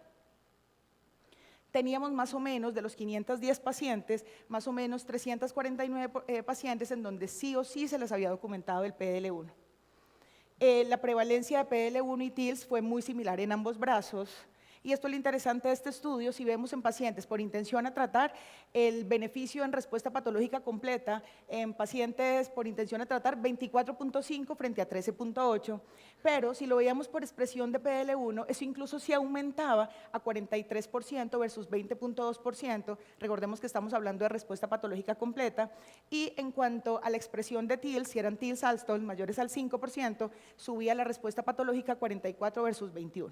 Teníamos más o menos, de los 510 pacientes, más o menos 349 pacientes en donde sí o sí se les había documentado el PDL1. La prevalencia de PDL1 y TILS fue muy similar en ambos brazos. Y esto es lo interesante de este estudio: si vemos en pacientes por intención a tratar, el beneficio en respuesta patológica completa en pacientes por intención a tratar, 24.5 frente a 13.8, pero si lo veíamos por expresión de PDL1, eso incluso sí aumentaba a 43% versus 20.2%, recordemos que estamos hablando de respuesta patológica completa, y en cuanto a la expresión de TILS, si eran TILS Alstol mayores al 5%, subía la respuesta patológica a 44 versus 21.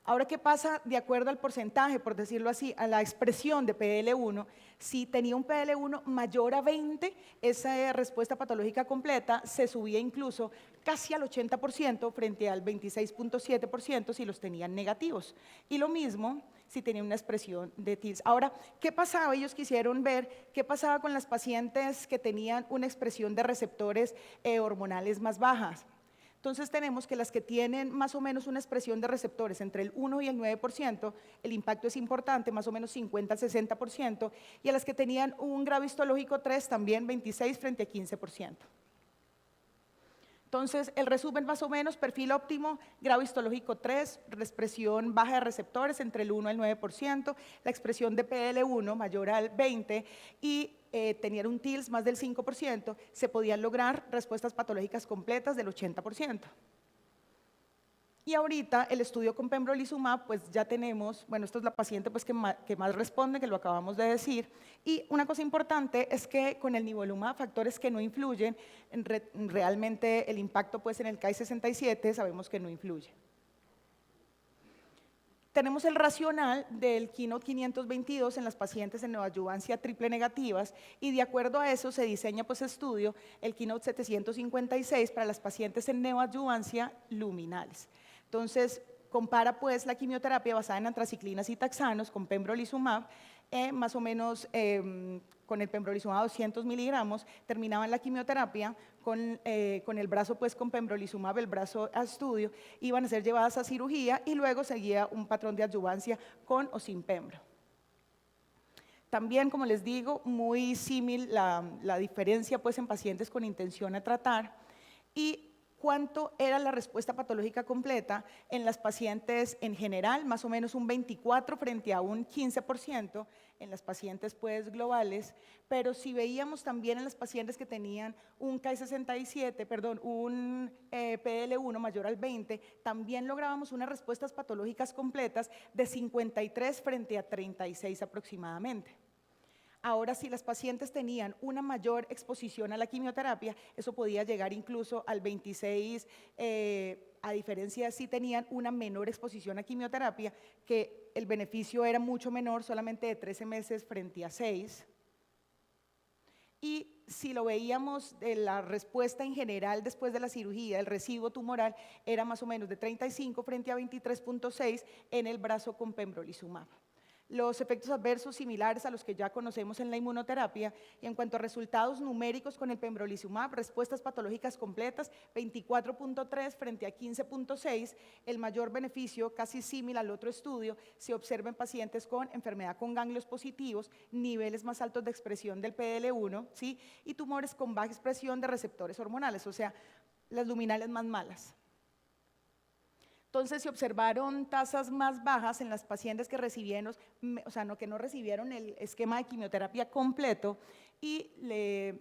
Ahora, ¿qué pasa de acuerdo al porcentaje, por decirlo así, a la expresión de PDL1? Si tenía un PDL1 mayor a 20, esa respuesta patológica completa se subía incluso casi al 80% frente al 26.7% si los tenían negativos. Y lo mismo si tenía una expresión de TILS. Ahora, ¿qué pasaba? Ellos quisieron ver qué pasaba con las pacientes que tenían una expresión de receptores hormonales más bajas. Entonces tenemos que las que tienen más o menos una expresión de receptores entre el 1 y el 9%, el impacto es importante, más o menos 50 al 60%, y a las que tenían un grado histológico 3, también 26 frente a 15%. Entonces, el resumen más o menos, perfil óptimo, grado histológico 3, expresión baja de receptores entre el 1 y el 9%, la expresión de PDL1 mayor al 20% y tenían un TILS más del 5%, se podían lograr respuestas patológicas completas del 80%. Y ahorita el estudio con pembrolizumab, pues ya tenemos, bueno, esta es la paciente pues, que más responde, que lo acabamos de decir. Y una cosa importante es que con el nivolumab, factores que no influyen, realmente el impacto pues, en el Ki-67 sabemos que no influye. Tenemos el racional del Keynote 522 en las pacientes en neoadjuvancia triple negativas y de acuerdo a eso se diseña pues estudio el Keynote 756 para las pacientes en neoadjuvancia luminales. Entonces, compara pues la quimioterapia basada en antraciclinas y taxanos con pembrolizumab, más o menos con el pembrolizumab 200 miligramos, terminaban la quimioterapia con el brazo pues con pembrolizumab, el brazo a estudio, iban a ser llevadas a cirugía y luego seguía un patrón de adjuvancia con o sin pembro. También, como les digo, muy similar la diferencia pues en pacientes con intención a tratar y cuánto era la respuesta patológica completa en las pacientes en general, más o menos un 24 frente a un 15% en las pacientes pues globales, pero si veíamos también en las pacientes que tenían un Ki-67, perdón, un PDL1 mayor al 20, también lográbamos unas respuestas patológicas completas de 53 frente a 36 aproximadamente. Ahora, si las pacientes tenían una mayor exposición a la quimioterapia, eso podía llegar incluso al 26, a diferencia si tenían una menor exposición a quimioterapia, que el beneficio era mucho menor, solamente de 13 meses frente a 6. Y si lo veíamos de la respuesta en general después de la cirugía, el residuo tumoral era más o menos de 35 frente a 23.6 en el brazo con pembrolizumab. Los efectos adversos similares a los que ya conocemos en la inmunoterapia y en cuanto a resultados numéricos con el pembrolizumab, respuestas patológicas completas 24.3 frente a 15.6, el mayor beneficio casi similar al otro estudio se observa en pacientes con enfermedad con ganglios positivos, niveles más altos de expresión del PDL1, ¿sí? Y tumores con baja expresión de receptores hormonales, o sea, las luminales más malas. Entonces se observaron tasas más bajas en las pacientes que recibieron, o sea, que no recibieron el esquema de quimioterapia completo, y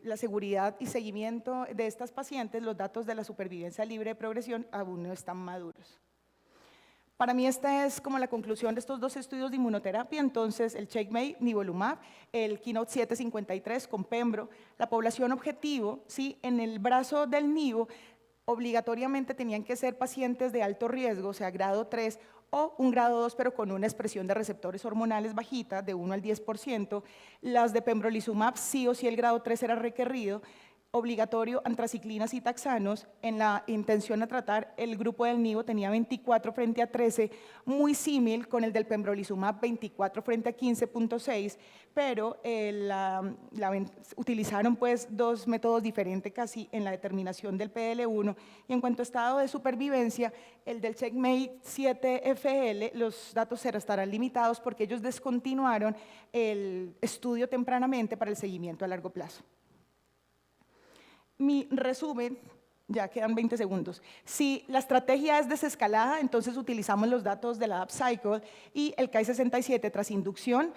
la seguridad y seguimiento de estas pacientes, los datos de la supervivencia libre de progresión aún no están maduros. Para mí esta es como la conclusión de estos dos estudios de inmunoterapia, entonces el CheckMate, nivolumab, el Keynote 753 con Pembro, la población objetivo, ¿sí? En el brazo del nivo obligatoriamente tenían que ser pacientes de alto riesgo, o sea, grado 3 o un grado 2, pero con una expresión de receptores hormonales bajita, de 1 al 10%. Las de pembrolizumab, sí o sí el grado 3 era requerido, obligatorio antraciclinas y taxanos. En la intención a tratar, el grupo del nivo tenía 24 frente a 13, muy símil con el del pembrolizumab, 24 frente a 15.6, pero utilizaron pues dos métodos diferentes casi en la determinación del PDL1. Y en cuanto a estado de supervivencia, el del CheckMate 7FL, los datos estarán limitados porque ellos descontinuaron el estudio tempranamente para el seguimiento a largo plazo. Mi resumen, ya quedan 20 segundos. Si la estrategia es desescalada, entonces utilizamos los datos de la UpCycle y el Ki-67 tras inducción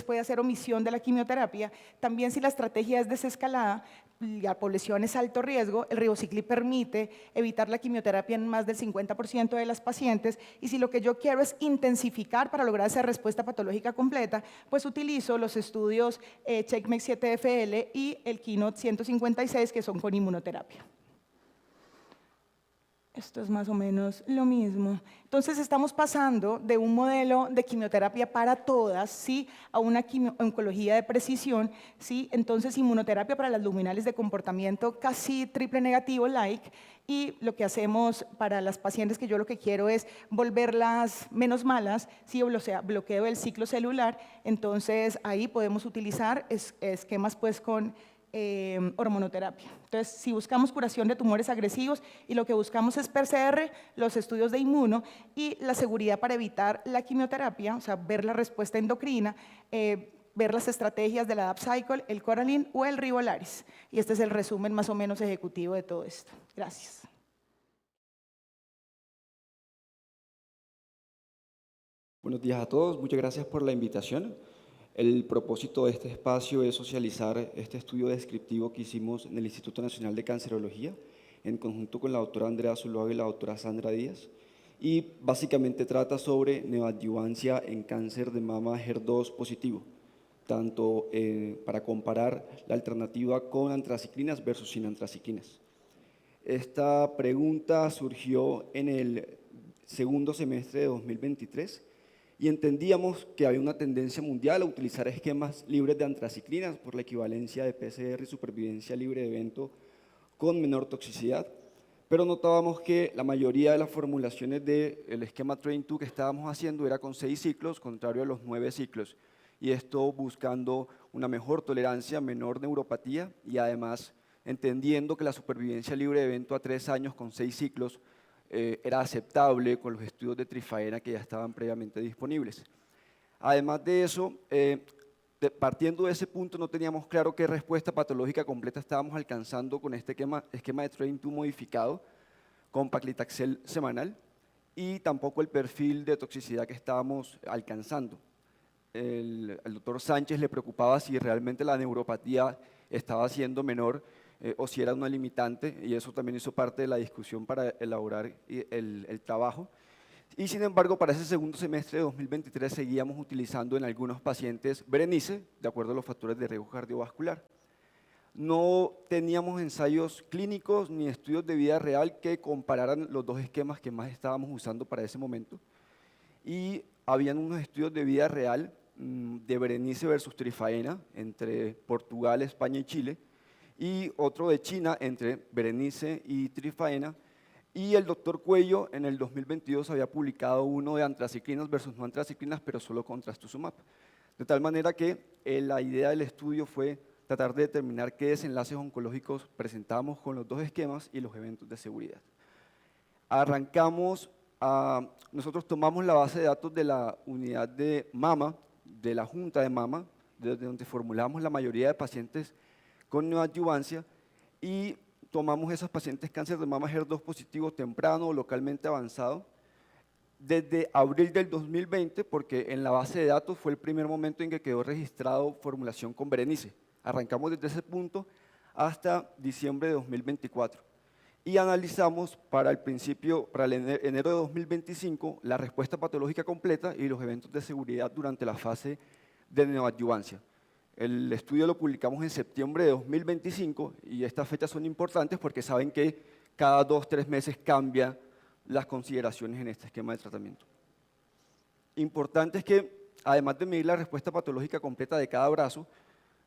puede hacer omisión de la quimioterapia. También si la estrategia es desescalada, la población es alto riesgo, el ribociclib permite evitar la quimioterapia en más del 50% de las pacientes, y si lo que yo quiero es intensificar para lograr esa respuesta patológica completa, pues utilizo los estudios CheckMate 7FL y el Keynote 156, que son con inmunoterapia. Esto es más o menos lo mismo. Entonces estamos pasando de un modelo de quimioterapia para todas, ¿sí?, a una oncología de precisión, ¿sí? Entonces inmunoterapia para las luminales de comportamiento casi triple negativo like, y lo que hacemos para las pacientes que yo lo que quiero es volverlas menos malas, ¿sí? O sea, bloqueo del ciclo celular. Entonces ahí podemos utilizar esquemas pues con hormonoterapia. Entonces, si buscamos curación de tumores agresivos y lo que buscamos es PCR, los estudios de inmuno y la seguridad para evitar la quimioterapia, o sea, ver la respuesta endocrina, ver las estrategias de la UpCycle, el Coralin o el Rivolaris. Y este es el resumen más o menos ejecutivo de todo esto. Gracias. Buenos días a todos, muchas gracias por la invitación. El propósito de este espacio es socializar este estudio descriptivo que hicimos en el Instituto Nacional de Cancerología, en conjunto con la doctora Andrea Zuluaga y la doctora Sandra Díaz, y básicamente trata sobre neoadyuvancia en cáncer de mama HER2 positivo, tanto para comparar la alternativa con antraciclinas versus sin antraciclinas. Esta pregunta surgió en el segundo semestre de 2023, y entendíamos que había una tendencia mundial a utilizar esquemas libres de antraciclinas por la equivalencia de PCR y supervivencia libre de evento con menor toxicidad, pero notábamos que la mayoría de las formulaciones del esquema Train2 que estábamos haciendo era con 6 ciclos, contrario a los 9 ciclos, y esto buscando una mejor tolerancia, menor neuropatía, y además entendiendo que la supervivencia libre de evento a 3 años con 6 ciclos era aceptable con los estudios de trifaena que ya estaban previamente disponibles. Además de eso, partiendo de ese punto, no teníamos claro qué respuesta patológica completa estábamos alcanzando con este esquema de Train2 modificado con paclitaxel semanal, y tampoco el perfil de toxicidad que estábamos alcanzando. Al doctor Sánchez le preocupaba si realmente la neuropatía estaba siendo menor o si era una limitante, y eso también hizo parte de la discusión para elaborar el trabajo. Y sin embargo, para ese segundo semestre de 2023 seguíamos utilizando en algunos pacientes Berenice, de acuerdo a los factores de riesgo cardiovascular. No teníamos ensayos clínicos ni estudios de vida real que compararan los dos esquemas que más estábamos usando para ese momento. Y habían unos estudios de vida real de Berenice versus trifaena entre Portugal, España y Chile, y otro de China entre Berenice y trifaena, y el doctor Cuello en el 2022 había publicado uno de antraciclinas versus no antraciclinas, pero solo con trastuzumab. De tal manera que la idea del estudio fue tratar de determinar qué desenlaces oncológicos presentábamos con los dos esquemas y los eventos de seguridad. Nosotros tomamos la base de datos de la unidad de mama, de la junta de mama, desde donde formulamos la mayoría de pacientes con neoadyuvancia, y tomamos esos pacientes cáncer de mama HER2 positivo temprano o localmente avanzado desde abril del 2020, porque en la base de datos fue el primer momento en que quedó registrado formulación con Berenice. Arrancamos desde ese punto hasta diciembre de 2024. Y analizamos para el enero de 2025 la respuesta patológica completa y los eventos de seguridad durante la fase de neoadyuvancia. El estudio lo publicamos en septiembre de 2025 y estas fechas son importantes porque saben que cada 2-3 meses cambia las consideraciones en este esquema de tratamiento. Importante es que, además de medir la respuesta patológica completa de cada brazo,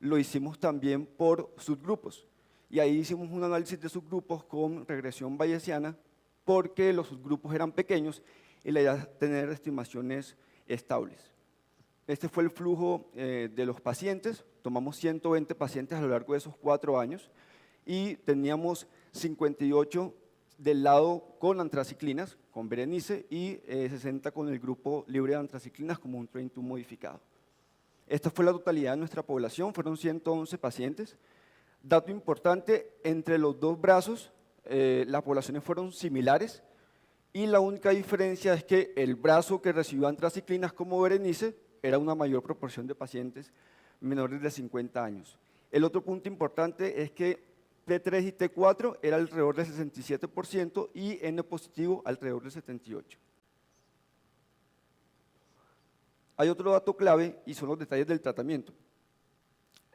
lo hicimos también por subgrupos. Y ahí hicimos un análisis de subgrupos con regresión bayesiana porque los subgrupos eran pequeños y la idea es tener estimaciones estables. Este fue el flujo de los pacientes. Tomamos 120 pacientes a lo largo de esos 4 años y teníamos 58 del lado con antraciclinas, con Berenice, y 60 con el grupo libre de antraciclinas como un TREIN2 modificado. Esta fue la totalidad de nuestra población, fueron 111 pacientes. Dato importante, entre los dos brazos las poblaciones fueron similares y la única diferencia es que el brazo que recibió antraciclinas como Berenice era una mayor proporción de pacientes menores de 50 años. El otro punto importante es que T3 y T4 era alrededor del 67% y N positivo alrededor del 78%. Hay otro dato clave y son los detalles del tratamiento.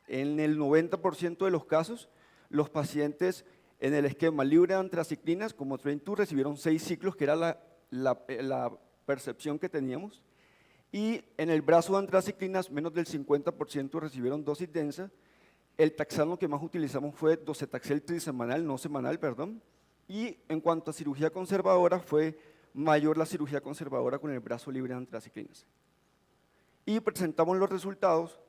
En el 90% de los casos, los pacientes en el esquema libre de antraciclinas como TREIN2 recibieron 6 ciclos, que era la percepción que teníamos, y en el brazo de antraciclinas menos del 50% recibieron dosis densa. El taxano que más utilizamos fue docetaxel trisemanal, no semanal, perdón. Y en cuanto a cirugía conservadora, fue mayor la cirugía conservadora con el brazo libre de antraciclinas. Y presentamos los resultados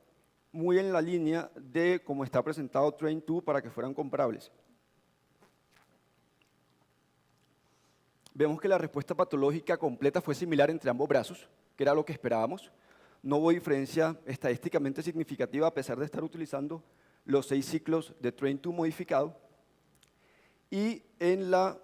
muy en la línea de cómo está presentado TREIN2 para que fueran comparables. Vemos que la respuesta patológica completa fue similar entre ambos brazos, que era lo que esperábamos. No hubo diferencia estadísticamente significativa a pesar de estar utilizando los 6 ciclos de TREIN2 modificado. Y en la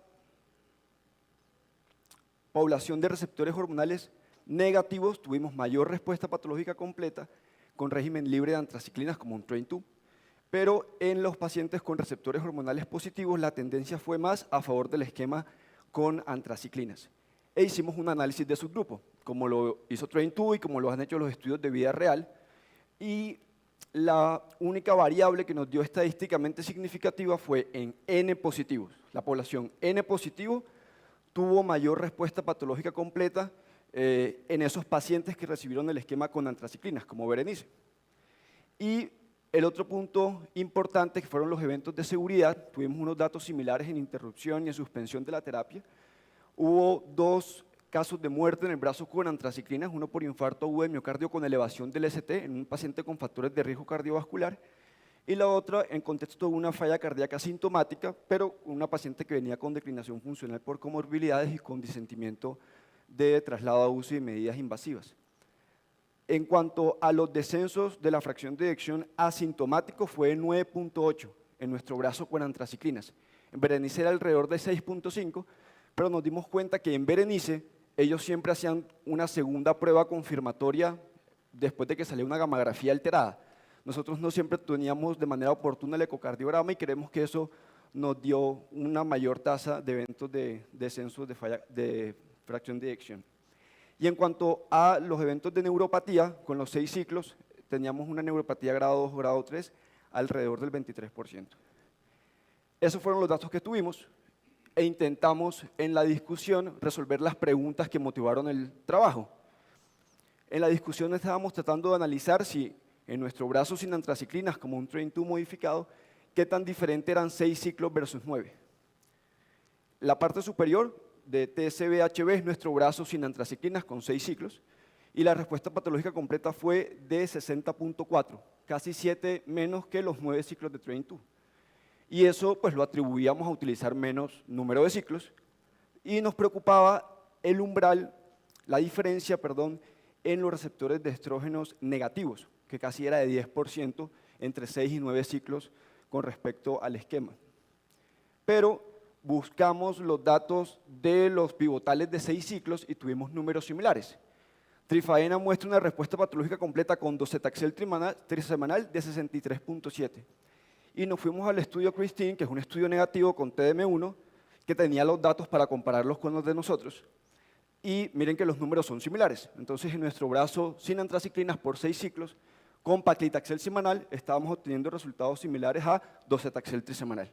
población de receptores hormonales negativos tuvimos mayor respuesta patológica completa con régimen libre de antraciclinas como un TREIN2, pero en los pacientes con receptores hormonales positivos la tendencia fue más a favor del esquema con antraciclinas. E hicimos un análisis de subgrupo, como lo hizo TREIN2 y como lo han hecho los estudios de vida real, y la única variable que nos dio estadísticamente significativa fue en N positivos. La población N positivo tuvo mayor respuesta patológica completa en esos pacientes que recibieron el esquema con antraciclinas, como Berenice. Y el otro punto importante que fueron los eventos de seguridad, tuvimos unos datos similares en interrupción y en suspensión de la terapia. Hubo 2 casos de muerte en el brazo con antraciclinas, uno por infarto agudo de miocardio con elevación del ST en un paciente con factores de riesgo cardiovascular, y la otra en contexto de una falla cardíaca sintomática, pero una paciente que venía con declinación funcional por comorbilidades y con disentimiento de traslado a UCI y medidas invasivas. En cuanto a los descensos de la fracción de eyección asintomático, fue 9.8 en nuestro brazo con antraciclinas. En Berenice era alrededor de 6.5, pero nos dimos cuenta que en Berenice ellos siempre hacían una segunda prueba confirmatoria después de que salía una gamografía alterada. Nosotros no siempre teníamos de manera oportuna el ecocardiograma y creemos que eso nos dio una mayor tasa de eventos de descensos de fracción de eyección. Y en cuanto a los eventos de neuropatía, con los 6 ciclos, teníamos una neuropatía grado 2 o grado 3 alrededor del 23%. Esos fueron los datos que tuvimos e intentamos en la discusión resolver las preguntas que motivaron el trabajo. En la discusión estábamos tratando de analizar si en nuestro brazo sin antraciclinas como un TREIN2 modificado, qué tan diferente eran 6 ciclos versus 9. La parte superior de TSBHB es nuestro brazo sin antraciclinas con 6 ciclos y la respuesta patológica completa fue de 60.4, casi 7 menos que los 9 ciclos de TREIN2. Y eso pues lo atribuíamos a utilizar menos número de ciclos y nos preocupaba el umbral, la diferencia, perdón, en los receptores de estrógenos negativos, que casi era de 10% entre 6 y 9 ciclos con respecto al esquema. pero buscamos los datos de los pivotales de 6 ciclos y tuvimos números similares. Trifaena muestra una respuesta patológica completa con docetaxel trisemanal de 63.7. Y nos fuimos al estudio Christine, que es un estudio negativo con TDM1, que tenía los datos para compararlos con los de nosotros. Y miren que los números son similares. Entonces, en nuestro brazo sin antraciclinas por 6 ciclos, con paclitaxel semanal, estábamos obteniendo resultados similares a docetaxel trisemanal.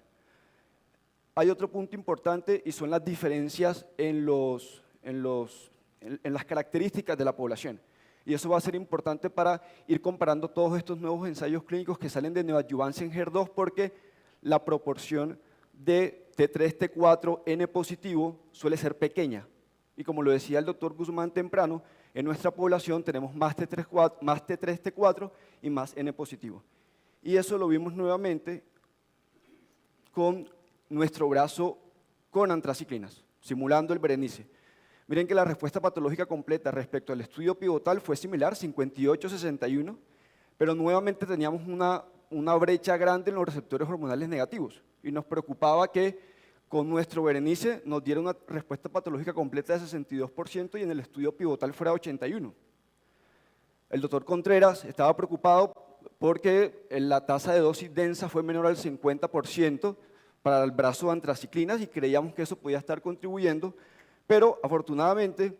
Hay otro punto importante y son las diferencias en las características de la población. Y eso va a ser importante para ir comparando todos estos nuevos ensayos clínicos que salen de neoadyuvancia en HER2, porque la proporción de T3, T4, N positivo suele ser pequeña. Y como lo decía el doctor Guzmán temprano, en nuestra población tenemos más T3, T4 y más N positivo. Y eso lo vimos nuevamente con nuestro brazo con antraciclinas, simulando el Berenice. Miren que la respuesta patológica completa respecto al estudio pivotal fue similar, 58-61, pero nuevamente teníamos una brecha grande en los receptores hormonales negativos y nos preocupaba que con nuestro Berenice nos diera una respuesta patológica completa de 62% y en el estudio pivotal fuera 81%. El doctor Contreras estaba preocupado porque la tasa de dosis densa fue menor al 50% para el brazo de antraciclinas y creíamos que eso podía estar contribuyendo, pero afortunadamente,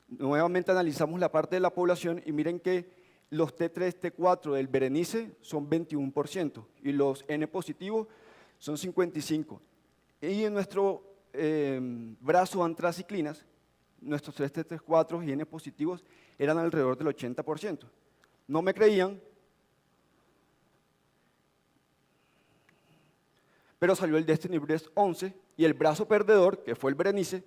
nuevamente analizamos la parte de la población y miren que los T3, T4 del Berenice son 21% y los N positivos son 55%. Y en nuestro brazo de antraciclinas, nuestros 3 T3, T4 y N positivos eran alrededor del 80%. No me creían, pero salió el Destiny Breast 11 y el brazo perdedor, que fue el Berenice,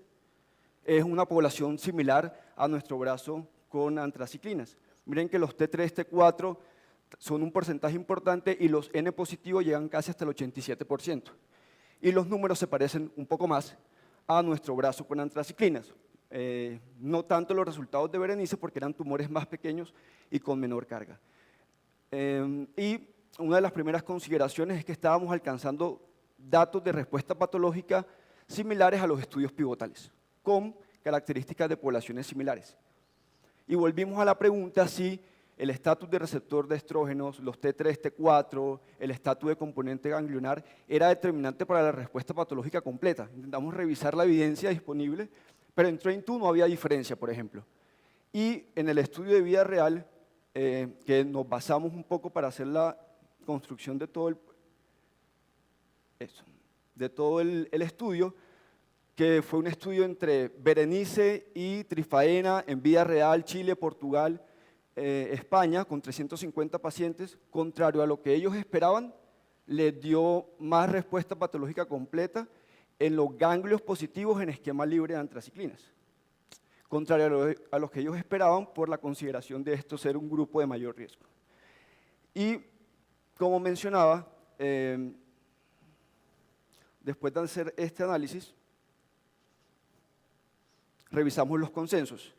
es una población similar a nuestro brazo con antraciclinas. Miren que los T3, T4 son un porcentaje importante y los N positivos llegan casi hasta el 87%. Y los números se parecen un poco más a nuestro brazo con antraciclinas. No tanto los resultados de Berenice porque eran tumores más pequeños y con menor carga. Y una de las primeras consideraciones es que estábamos alcanzando datos de respuesta patológica similares a los estudios pivotales, con características de poblaciones similares. Y volvimos a la pregunta si el estatus de receptor de estrógenos, los T3, T4, el estatus de componente ganglionar, era determinante para la respuesta patológica completa. Intentamos revisar la evidencia disponible, pero en TRAIN2 no había diferencia, por ejemplo. Y en el estudio de vida real, que nos basamos un poco para hacer la construcción de todo el estudio, que fue un estudio entre Berenice y Trifaena en vida real, Chile, Portugal, España, con 350 pacientes, contrario a lo que ellos esperaban, les dio más respuesta patológica completa en los ganglios positivos en esquema libre de antraciclinas, contrario a lo que ellos esperaban por la consideración de esto ser un grupo de mayor riesgo. Y como mencionaba, después de hacer este análisis, revisamos los consensos.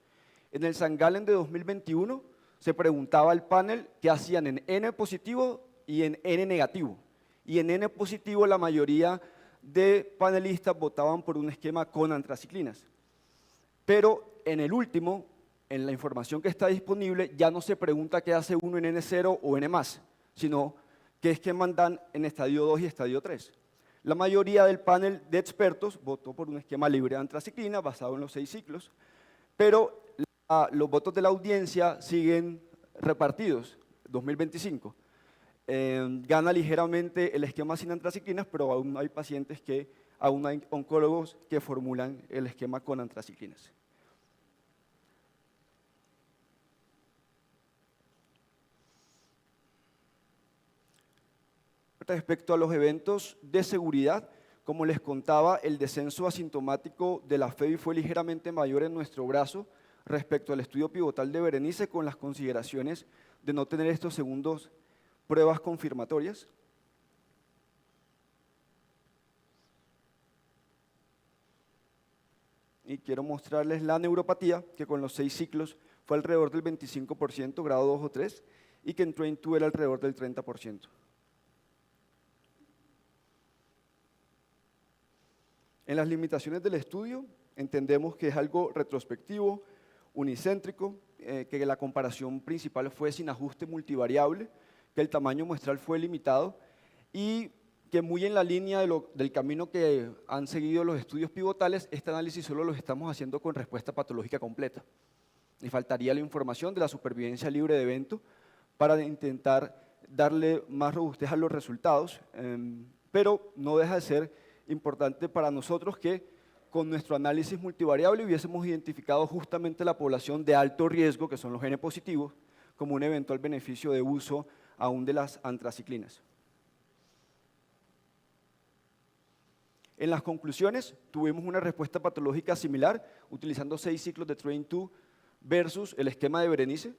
En el St. Gallen de 2021 se preguntaba al panel qué hacían en N positivo y en N negativo. Y en N positivo la mayoría de panelistas votaban por un esquema con antraciclinas. Pero en el último, en la información que está disponible, ya no se pregunta qué hace uno en N0 o N+, sino qué esquema dan en estadio 2 y estadio 3. La mayoría del panel de expertos votó por un esquema libre de antraciclina basado en los 6 ciclos, pero los votos de la audiencia siguen repartidos, 2025. Gana ligeramente el esquema sin antraciclinas, pero aún hay pacientes aún hay oncólogos que formulan el esquema con antraciclinas. Respecto a los eventos de seguridad, como les contaba, el descenso asintomático de la FEBI fue ligeramente mayor en nuestro brazo respecto al estudio pivotal de Berenice, con las consideraciones de no tener estos segundos pruebas confirmatorias. Y quiero mostrarles la neuropatía, que con los 6 ciclos fue alrededor del 25%, grado 2 o 3, y que en TRAIN2 era alrededor del 30%. En las limitaciones del estudio, entendemos que es algo retrospectivo, unicéntrico, que la comparación principal fue sin ajuste multivariable, que el tamaño muestral fue limitado y que muy en la línea del camino que han seguido los estudios pivotales, este análisis solo los estamos haciendo con respuesta patológica completa. Y faltaría la información de la supervivencia libre de evento para intentar darle más robustez a los resultados, pero no deja de ser importante para nosotros que con nuestro análisis multivariable hubiésemos identificado justamente la población de alto riesgo, que son los N positivos, como un eventual beneficio de uso aún de las antraciclinas. En las conclusiones, tuvimos una respuesta patológica similar, utilizando 6 ciclos de Train-2 versus el esquema de Berenice.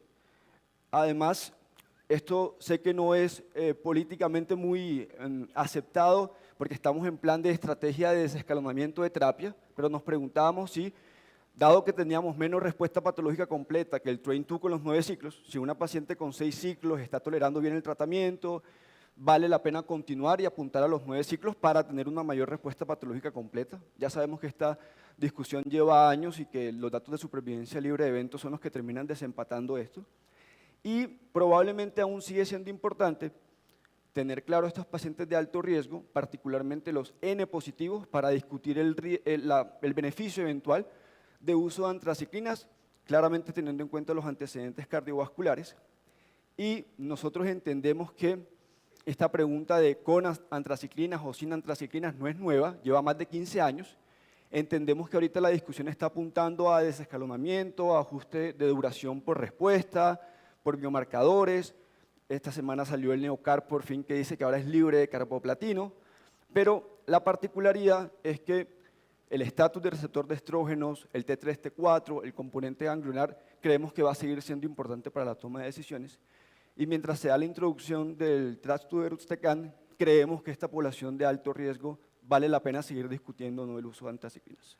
Además, esto sé que no es políticamente muy aceptado, porque estamos en plan de estrategia de desescalonamiento de terapia, pero nos preguntábamos si, dado que teníamos menos respuesta patológica completa que el Train-2 con los 9 ciclos, si una paciente con 6 ciclos está tolerando bien el tratamiento, vale la pena continuar y apuntar a los 9 ciclos para tener una mayor respuesta patológica completa. Ya sabemos que esta discusión lleva años y que los datos de supervivencia libre de eventos son los que terminan desempatando esto. Y probablemente aún sigue siendo importante tener claro a estos pacientes de alto riesgo, particularmente los N positivos, para discutir el beneficio eventual de uso de antraciclinas, claramente teniendo en cuenta los antecedentes cardiovasculares. Y nosotros entendemos que esta pregunta de con antraciclinas o sin antraciclinas no es nueva, lleva más de 15 años. Entendemos que ahorita la discusión está apuntando a desescalonamiento, a ajuste de duración por respuesta, por biomarcadores. Esta semana salió el Neocar por fin que dice que ahora es libre de carboplatino, pero la particularidad es que el estatus de receptor de estrógenos, el T3, T4, el componente ganglionar, creemos que va a seguir siendo importante para la toma de decisiones. Y mientras se da la introducción del trastuzumab, creemos que esta población de alto riesgo vale la pena seguir discutiendo o no el uso de antraciclinas.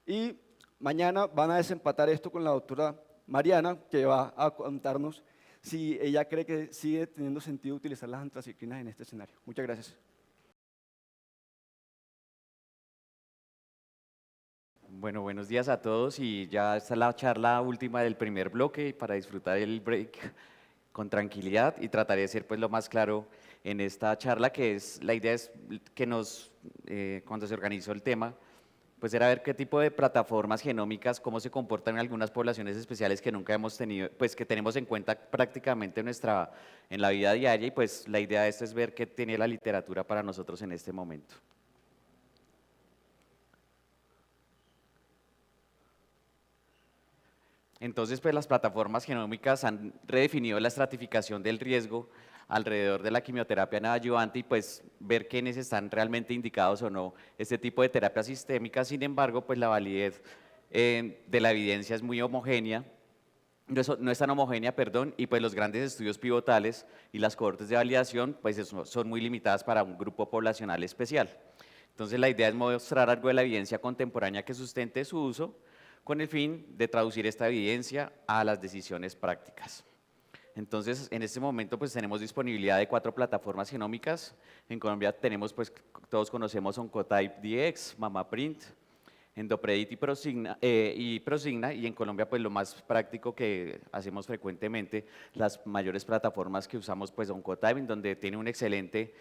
Y mañana van a desempatar esto con la doctora Mariana, que va a contarnos si ella cree que sigue teniendo sentido utilizar las antraciclinas en este escenario. Muchas gracias. Bueno, buenos días a todos y ya está la charla última del primer bloque para disfrutar el break con tranquilidad y trataré de ser pues lo más claro en esta charla, que es, la idea es que cuando se organizó el tema, pues era ver qué tipo de plataformas genómicas, cómo se comportan en algunas poblaciones especiales que nunca hemos tenido, pues que tenemos en cuenta prácticamente en la vida diaria, y pues la idea de esto es ver qué tiene la literatura para nosotros en este momento. Entonces, pues las plataformas genómicas han redefinido la estratificación del riesgo alrededor de la quimioterapia neoadyuvante y pues ver quiénes están realmente indicados o no este tipo de terapia sistémica. Sin embargo, pues la validez de la evidencia es muy homogénea, no es tan homogénea, perdón, y pues los grandes estudios pivotales y las cohortes de validación pues son muy limitadas para un grupo poblacional especial. Entonces, la idea es mostrar algo de la evidencia contemporánea que sustente su uso, con el fin de traducir esta evidencia a las decisiones prácticas. Entonces, en este momento pues tenemos disponibilidad de 4 plataformas genómicas. En Colombia tenemos, pues todos conocemos Oncotype DX, MammaPrint, EndoPredict y Prosigna, y en Colombia pues lo más práctico que hacemos frecuentemente, las mayores plataformas que usamos pues Oncotype, en donde tiene una excelente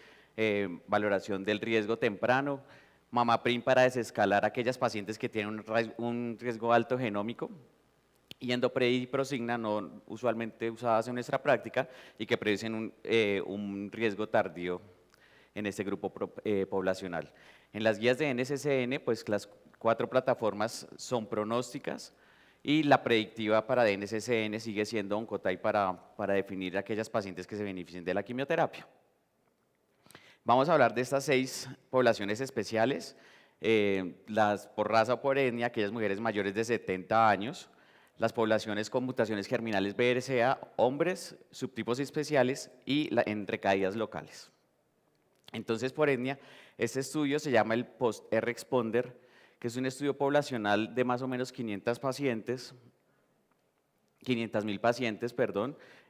valoración del riesgo temprano, MammaPrint para desescalar a aquellas pacientes que tienen un riesgo alto genómico, y EndoPredict y Prosigna no usualmente usadas en nuestra práctica y que predicen un riesgo tardío en este grupo poblacional. En las guías de NCCN, pues las 4 plataformas son pronósticas y la predictiva para NCCN sigue siendo Oncotype para definir aquellas pacientes que se beneficien de la quimioterapia. Vamos a hablar de estas 6 poblaciones especiales, las por raza o por etnia, aquellas mujeres mayores de 70 años, las poblaciones con mutaciones germinales BRCA, hombres, subtipos especiales y en recaídas locales. Entonces, por etnia, este estudio se llama el Post-R-Responder, que es un estudio poblacional de más o menos 500.000 pacientes,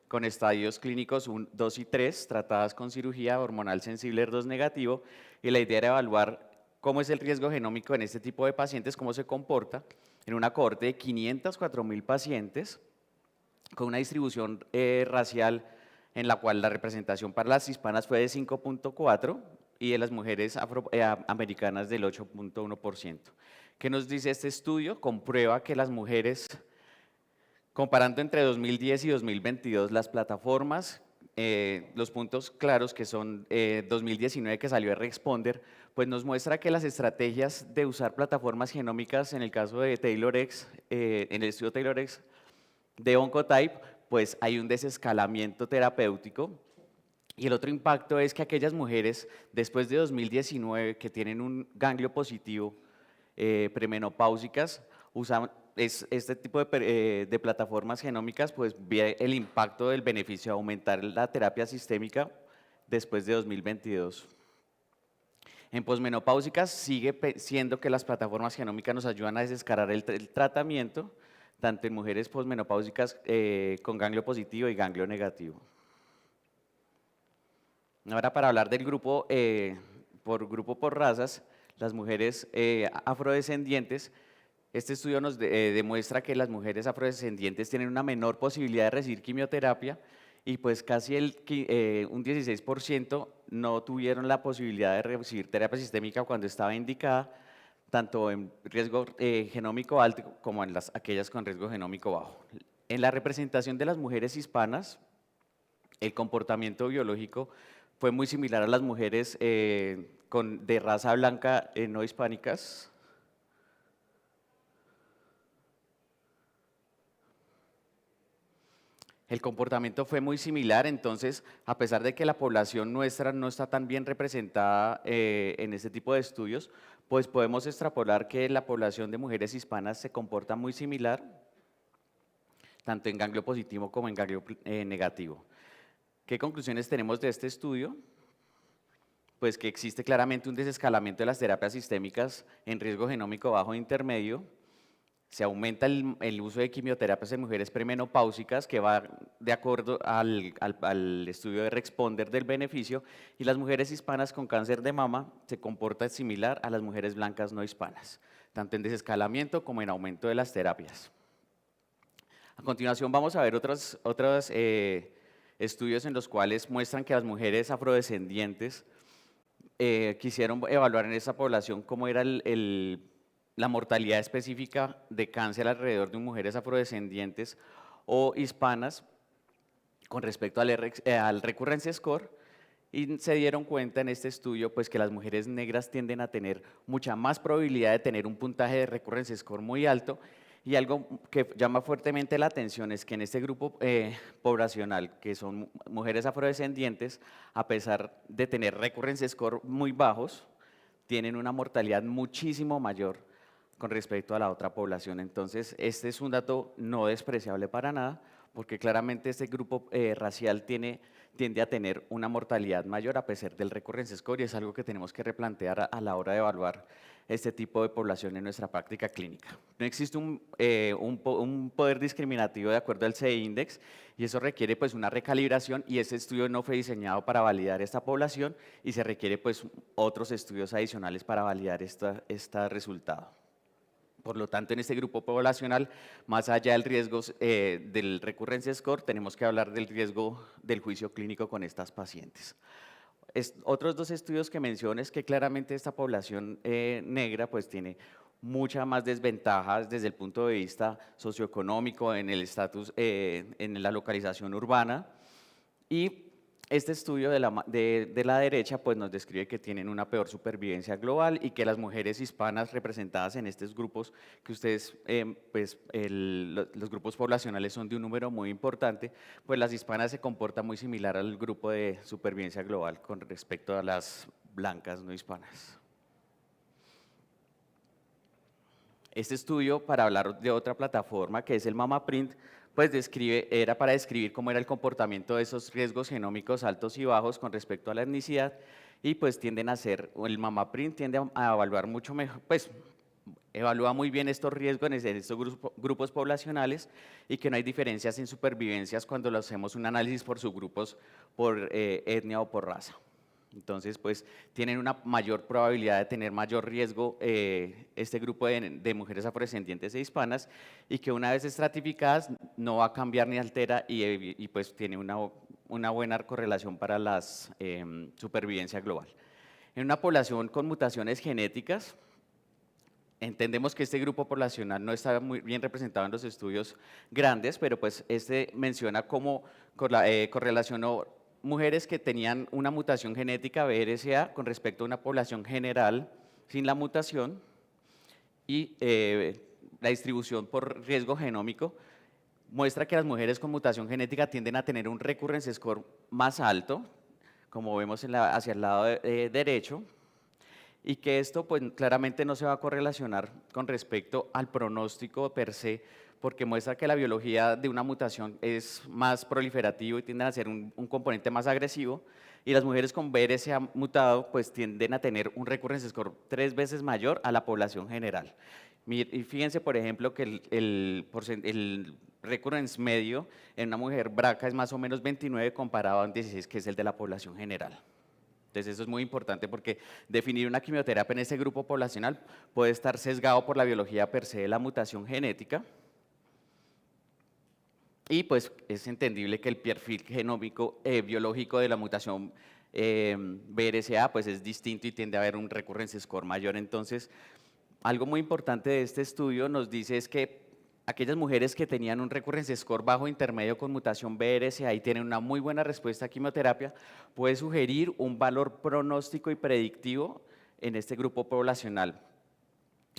con estadios clínicos 1, 2 y 3, tratadas con cirugía hormonal sensible HER2 negativo, y la idea era evaluar cómo es el riesgo genómico en este tipo de pacientes, cómo se comporta en una cohorte de 504.000 pacientes, con una distribución racial en la cual la representación para las hispanas fue de 5.4 y de las mujeres afroamericanas del 8.1%. ¿Qué nos dice este estudio? Comprueba que las mujeres, comparando entre 2010 y 2022, las plataformas, los puntos claros que son 2019 que salió de Responder, pues nos muestra que las estrategias de usar plataformas genómicas, en el caso de TaylorX, en el estudio TaylorX de Oncotype, pues hay un desescalamiento terapéutico. Y el otro impacto es que aquellas mujeres, después de 2019, que tienen un ganglio positivo, premenopáusicas, usan este tipo de plataformas genómicas, pues ve el impacto del beneficio de aumentar la terapia sistémica después de 2022. En posmenopáusicas sigue siendo que las plataformas genómicas nos ayudan a desescalar el tratamiento, tanto en mujeres posmenopáusicas con ganglio positivo y ganglio negativo. Ahora, para hablar del grupo por razas, las mujeres afrodescendientes, este estudio nos demuestra que las mujeres afrodescendientes tienen una menor posibilidad de recibir quimioterapia y pues casi un 16% no tuvieron la posibilidad de recibir terapia sistémica cuando estaba indicada, tanto en riesgo genómico alto como en aquellas con riesgo genómico bajo. En la representación de las mujeres hispanas, el comportamiento biológico fue muy similar a las mujeres de raza blanca no hispánicas. El comportamiento fue muy similar, entonces, a pesar de que la población nuestra no está tan bien representada en este tipo de estudios, pues podemos extrapolar que la población de mujeres hispanas se comporta muy similar, tanto en ganglio positivo como en ganglio negativo. ¿Qué conclusiones tenemos de este estudio? Pues que existe claramente un desescalamiento de las terapias sistémicas en riesgo genómico bajo e intermedio. Se aumenta el uso de quimioterapias en mujeres premenopáusicas, que va de acuerdo al estudio de Responder del beneficio, y las mujeres hispanas con cáncer de mama se comportan similar a las mujeres blancas no hispanas, tanto en desescalamiento como en aumento de las terapias. A continuación vamos a ver otros estudios en los cuales muestran que las mujeres afrodescendientes quisieron evaluar en esa población cómo era la mortalidad específica de cáncer alrededor de mujeres afrodescendientes o hispanas con respecto al Recurrence Score, y se dieron cuenta en este estudio pues, que las mujeres negras tienden a tener mucha más probabilidad de tener un puntaje de Recurrence Score muy alto, y algo que llama fuertemente la atención es que en este grupo poblacional, que son mujeres afrodescendientes, a pesar de tener Recurrence Score muy bajos, tienen una mortalidad muchísimo mayor con respecto a la otra población. Entonces, este es un dato no despreciable para nada, porque claramente este grupo racial tiende a tener una mortalidad mayor a pesar del Recurrence Score, y es algo que tenemos que replantear a la hora de evaluar este tipo de población en nuestra práctica clínica. No existe un poder discriminativo de acuerdo al CE-Index, y eso requiere pues una recalibración, y este estudio no fue diseñado para validar esta población, y se requiere pues otros estudios adicionales para validar este resultado. Por lo tanto, en este grupo poblacional, más allá del riesgo del Recurrence Score, tenemos que hablar del riesgo del juicio clínico con estas pacientes. Otros dos estudios que menciono es que claramente esta población negra pues tiene muchas más desventajas desde el punto de vista socioeconómico, en el estatus, en la localización urbana, y este estudio de la derecha pues, nos describe que tienen una peor supervivencia global, y que las mujeres hispanas representadas en estos grupos, que ustedes, los grupos poblacionales son de un número muy importante, pues las hispanas se comportan muy similar al grupo de supervivencia global con respecto a las blancas no hispanas. Este estudio, para hablar de otra plataforma que es el MamaPrint, pues era para describir cómo era el comportamiento de esos riesgos genómicos altos y bajos con respecto a la etnicidad, y pues el MamaPrint tiende a evaluar mucho mejor, pues evalúa muy bien estos riesgos en estos grupos poblacionales y que no hay diferencias en supervivencias cuando lo hacemos un análisis por subgrupos, por etnia o por raza. Entonces, pues, tienen una mayor probabilidad de tener mayor riesgo este grupo de mujeres afrodescendientes e hispanas, y que una vez estratificadas no va a cambiar ni altera y pues tiene una buena correlación para la supervivencia global. En una población con mutaciones genéticas, entendemos que este grupo poblacional no está muy bien representado en los estudios grandes, pero pues este menciona cómo correlacionó mujeres que tenían una mutación genética BRCA con respecto a una población general sin la mutación, y la distribución por riesgo genómico muestra que las mujeres con mutación genética tienden a tener un recurrence score más alto, como vemos hacia el lado derecho, y que esto pues claramente no se va a correlacionar con respecto al pronóstico per se, porque muestra que la biología de una mutación es más proliferativo y tienden a ser un componente más agresivo, y las mujeres con BRCA mutado pues tienden a tener un recurrence score 3 veces mayor a la población general. Y fíjense, por ejemplo, que el recurrence medio en una mujer BRCA es más o menos 29 comparado a un 16, que es el de la población general. Entonces eso es muy importante, porque definir una quimioterapia en ese grupo poblacional puede estar sesgado por la biología per se de la mutación genética, y pues es entendible que el perfil genómico biológico de la mutación BRCA pues es distinto y tiende a haber un recurrence score mayor. Entonces, algo muy importante de este estudio nos dice es que aquellas mujeres que tenían un recurrence score bajo intermedio con mutación BRCA y tienen una muy buena respuesta a quimioterapia, puede sugerir un valor pronóstico y predictivo en este grupo poblacional.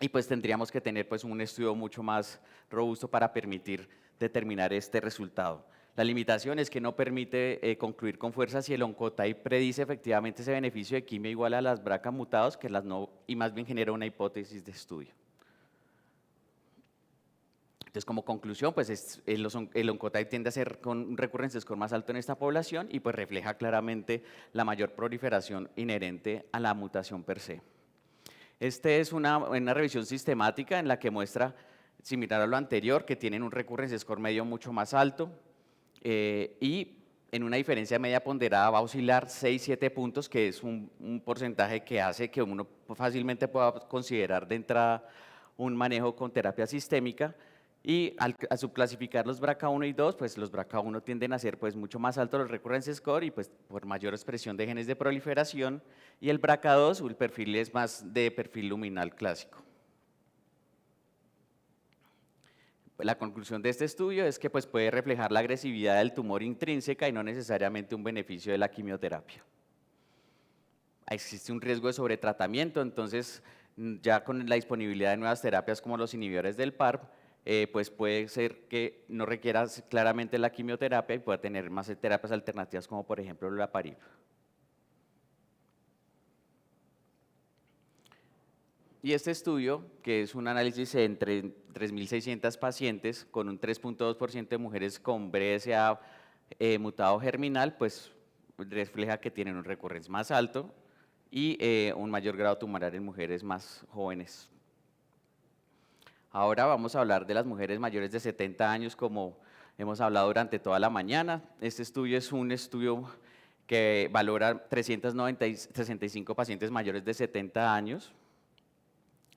Y pues tendríamos que tener pues un estudio mucho más robusto para permitir determinar este resultado. La limitación es que no permite concluir con fuerza si el Oncotype predice efectivamente ese beneficio de quimio igual a las BRCA mutados que las no, y más bien genera una hipótesis de estudio. Entonces, como conclusión, pues el Oncotype tiende a ser con un recurrence score más alto en esta población, y pues refleja claramente la mayor proliferación inherente a la mutación per se. Este es una revisión sistemática en la que muestra, similar a lo anterior, que tienen un recurrence score medio mucho más alto, y en una diferencia media ponderada va a oscilar 6-7 puntos, que es un porcentaje que hace que uno fácilmente pueda considerar de entrada un manejo con terapia sistémica. Y al subclasificar los BRCA1 y 2, pues los BRCA1 tienden a ser pues mucho más altos los recurrence score y pues por mayor expresión de genes de proliferación, y el BRCA2, el perfil es más de perfil luminal clásico. La conclusión de este estudio es que pues puede reflejar la agresividad del tumor intrínseca y no necesariamente un beneficio de la quimioterapia. Existe un riesgo de sobretratamiento, entonces ya con la disponibilidad de nuevas terapias como los inhibidores del PARP, pues puede ser que no requiera claramente la quimioterapia y pueda tener más terapias alternativas, como por ejemplo la PARIP. Y este estudio, que es un análisis entre 3.600 pacientes con un 3.2% de mujeres con BRCA mutado germinal, pues refleja que tienen un recurrence más alto y un mayor grado tumoral en mujeres más jóvenes. Ahora vamos a hablar de las mujeres mayores de 70 años, como hemos hablado durante toda la mañana. Este estudio es un estudio que valora 365 pacientes mayores de 70 años,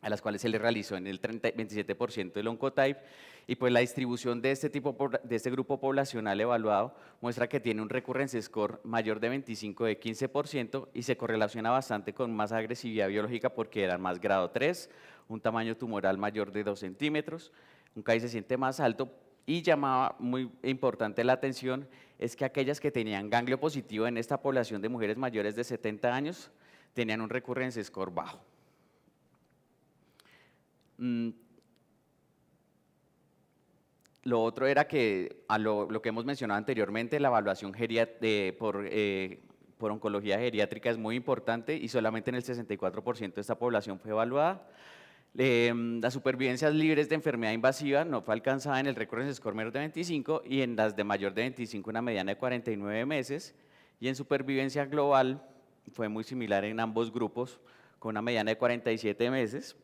a las cuales se les realizó en el 27% del Oncotype, y pues la distribución de este grupo poblacional evaluado muestra que tiene un recurrence score mayor de 25 de 15%, y se correlaciona bastante con más agresividad biológica porque eran más grado 3, un tamaño tumoral mayor de 2 centímetros, un KI se siente más alto, y llamaba muy importante la atención es que aquellas que tenían ganglio positivo en esta población de mujeres mayores de 70 años tenían un recurrence score bajo. Lo otro era que, lo que hemos mencionado anteriormente, la evaluación por oncología geriátrica es muy importante, y solamente en el 64% de esta población fue evaluada. Las supervivencias libres de enfermedad invasiva no fue alcanzada en el recurrence score menor de 25, y en las de mayor de 25 una mediana de 49 meses, y en supervivencia global fue muy similar en ambos grupos, con una mediana de 47 meses.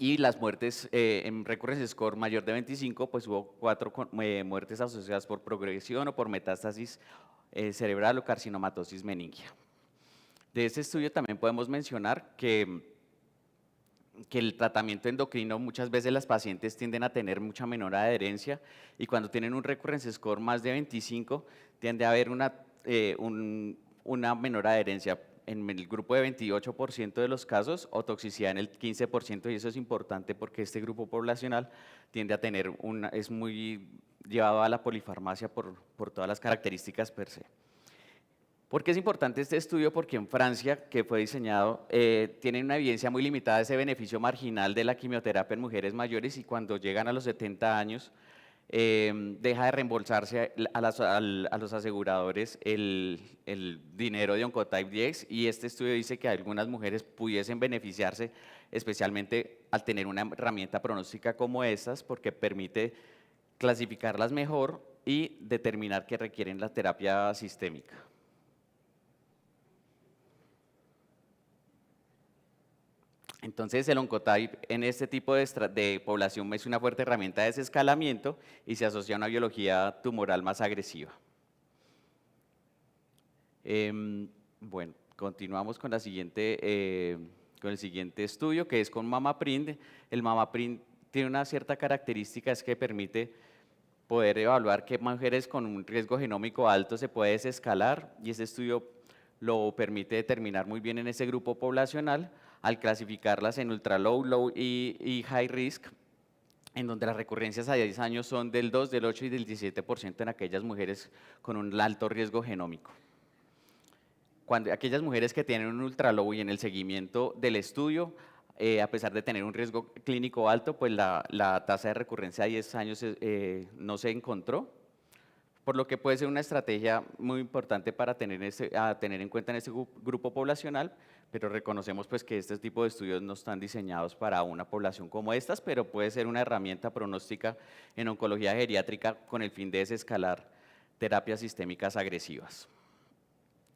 Y las muertes en recurrence score mayor de 25, pues hubo 4 muertes asociadas por progresión o por metástasis cerebral o carcinomatosis meningia. De este estudio también podemos mencionar que el tratamiento endocrino, muchas veces las pacientes tienden a tener mucha menor adherencia y cuando tienen un recurrence score más de 25, tiende a haber una menor adherencia en el grupo de 28% de los casos o toxicidad en el 15%, y eso es importante porque este grupo poblacional tiende a tener es muy llevado a la polifarmacia por todas las características per se. ¿Por qué es importante este estudio? Porque en Francia, que fue diseñado, tienen una evidencia muy limitada de ese beneficio marginal de la quimioterapia en mujeres mayores y cuando llegan a los 70 años deja de reembolsarse a los aseguradores el dinero de Oncotype DX, y este estudio dice que algunas mujeres pudiesen beneficiarse, especialmente al tener una herramienta pronóstica como estas, porque permite clasificarlas mejor y determinar que requieren la terapia sistémica. Entonces, el Oncotype en este tipo de población es una fuerte herramienta de desescalamiento y se asocia a una biología tumoral más agresiva. Bueno, continuamos con el siguiente estudio, que es con MammaPrint. El MammaPrint tiene una cierta característica, es que permite poder evaluar qué mujeres con un riesgo genómico alto se puede desescalar, y este estudio lo permite determinar muy bien en ese grupo poblacional, al clasificarlas en ultra low, low y high risk, en donde las recurrencias a 10 años son del 2, del 8 y del 17% en aquellas mujeres con un alto riesgo genómico. Cuando aquellas mujeres que tienen un ultra low y en el seguimiento del estudio, a pesar de tener un riesgo clínico alto, pues la tasa de recurrencia a 10 años no se encontró, por lo que puede ser una estrategia muy importante para tener en cuenta en este grupo poblacional, pero reconocemos pues que este tipo de estudios no están diseñados para una población como estas, pero puede ser una herramienta pronóstica en oncología geriátrica con el fin de desescalar terapias sistémicas agresivas.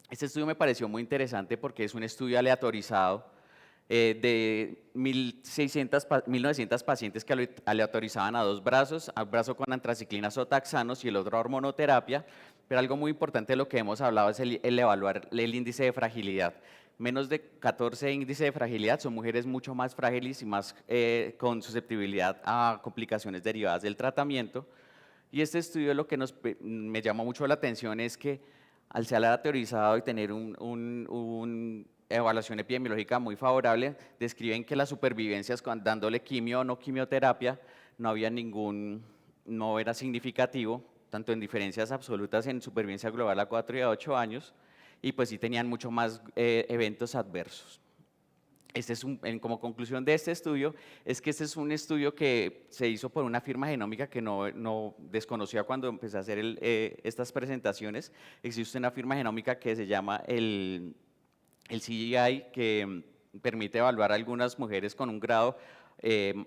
Este estudio me pareció muy interesante porque es un estudio aleatorizado de 1.900 pacientes que aleatorizaban a dos brazos, un brazo con antraciclinas o taxanos y el otro a hormonoterapia, pero algo muy importante de lo que hemos hablado es el evaluar el índice de fragilidad. Menos de 14 índice de fragilidad son mujeres mucho más frágiles y más con susceptibilidad a complicaciones derivadas del tratamiento, y este estudio lo que me llamó mucho la atención es que al ser aleatorizado y tener una evaluación epidemiológica muy favorable, describen que las supervivencias dándole quimio o no quimioterapia no era significativo, tanto en diferencias absolutas en supervivencia global a 4 y a 8 años, y pues sí tenían mucho más eventos adversos. Como conclusión de este estudio, es que este es un estudio que se hizo por una firma genómica que no desconocía cuando empecé a hacer estas presentaciones. Existe una firma genómica que se llama el CGI, que permite evaluar a algunas mujeres con un grado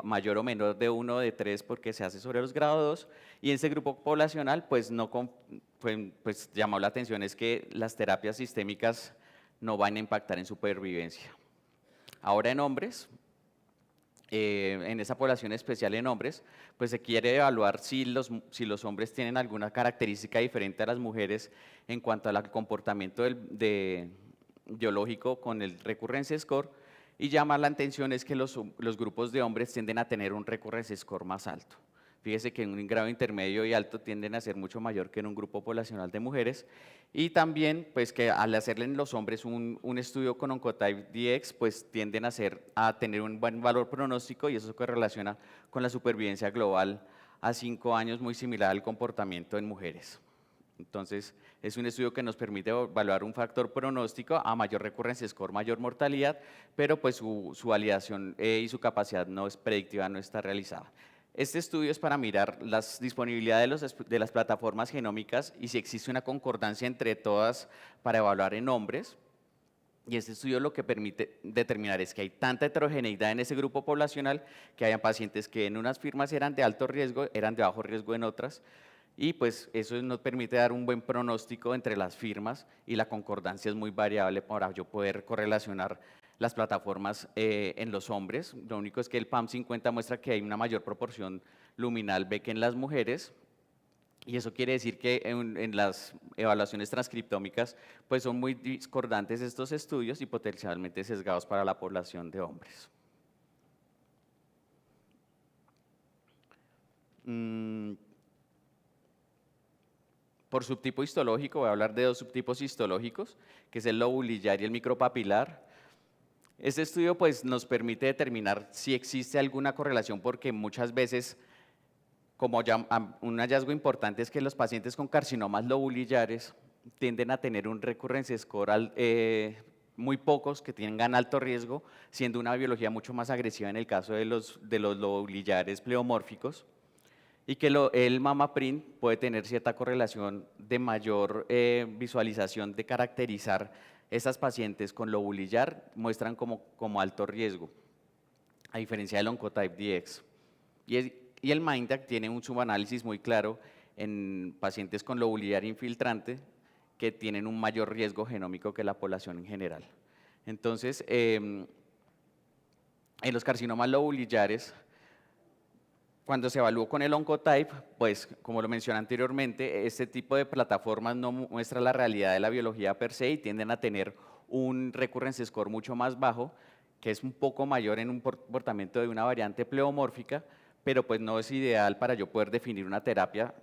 mayor o menor de 1 o de 3, porque se hace sobre los grados 2, y en ese grupo poblacional pues llamó la atención es que las terapias sistémicas no van a impactar en supervivencia. Ahora en hombres, en esa población especial en hombres, pues se quiere evaluar si los hombres tienen alguna característica diferente a las mujeres en cuanto al comportamiento biológico con el recurrence score, y llama la atención es que los grupos de hombres tienden a tener un recurrence score más alto. Fíjese que en un grado intermedio y alto tienden a ser mucho mayor que en un grupo poblacional de mujeres, y también pues que al hacerle en los hombres un estudio con Oncotype DX, pues tienden a tener un buen valor pronóstico, y eso se correlaciona con la supervivencia global a 5 años, muy similar al comportamiento en mujeres. Entonces, es un estudio que nos permite evaluar un factor pronóstico, a mayor recurrence score, mayor mortalidad, pero pues su validación y su capacidad no es predictiva, no está realizada. Este estudio es para mirar las disponibilidades de las plataformas genómicas y si existe una concordancia entre todas para evaluar en hombres. Y este estudio lo que permite determinar es que hay tanta heterogeneidad en ese grupo poblacional que hayan pacientes que en unas firmas eran de alto riesgo, eran de bajo riesgo en otras, y pues eso nos permite dar un buen pronóstico entre las firmas, y la concordancia es muy variable para yo poder correlacionar las plataformas en los hombres. Lo único es que el PAM50 muestra que hay una mayor proporción luminal B que en las mujeres, y eso quiere decir que en las evaluaciones transcriptómicas pues son muy discordantes estos estudios y potencialmente sesgados para la población de hombres. Por subtipo histológico, voy a hablar de dos subtipos histológicos, que es el lobulillar y el micropapilar. Este estudio pues, nos permite determinar si existe alguna correlación, porque muchas veces, como un hallazgo importante es que los pacientes con carcinomas lobulillares tienden a tener un recurrence score muy pocos que tengan alto riesgo, siendo una biología mucho más agresiva en el caso de los lobulillares pleomórficos, y que el MAMAPRINT puede tener cierta correlación de mayor visualización de caracterizar estas pacientes con lobulillar, muestran como alto riesgo, a diferencia del Oncotype DX. Y el MINDAC tiene un subanálisis muy claro en pacientes con lobulillar infiltrante que tienen un mayor riesgo genómico que la población en general. Entonces, en los carcinomas lobulillares, cuando se evaluó con el Oncotype, pues como lo mencioné anteriormente, este tipo de plataformas no muestra la realidad de la biología per se y tienden a tener un recurrence score mucho más bajo, que es un poco mayor en un comportamiento de una variante pleomórfica, pero pues no es ideal para yo poder definir una terapia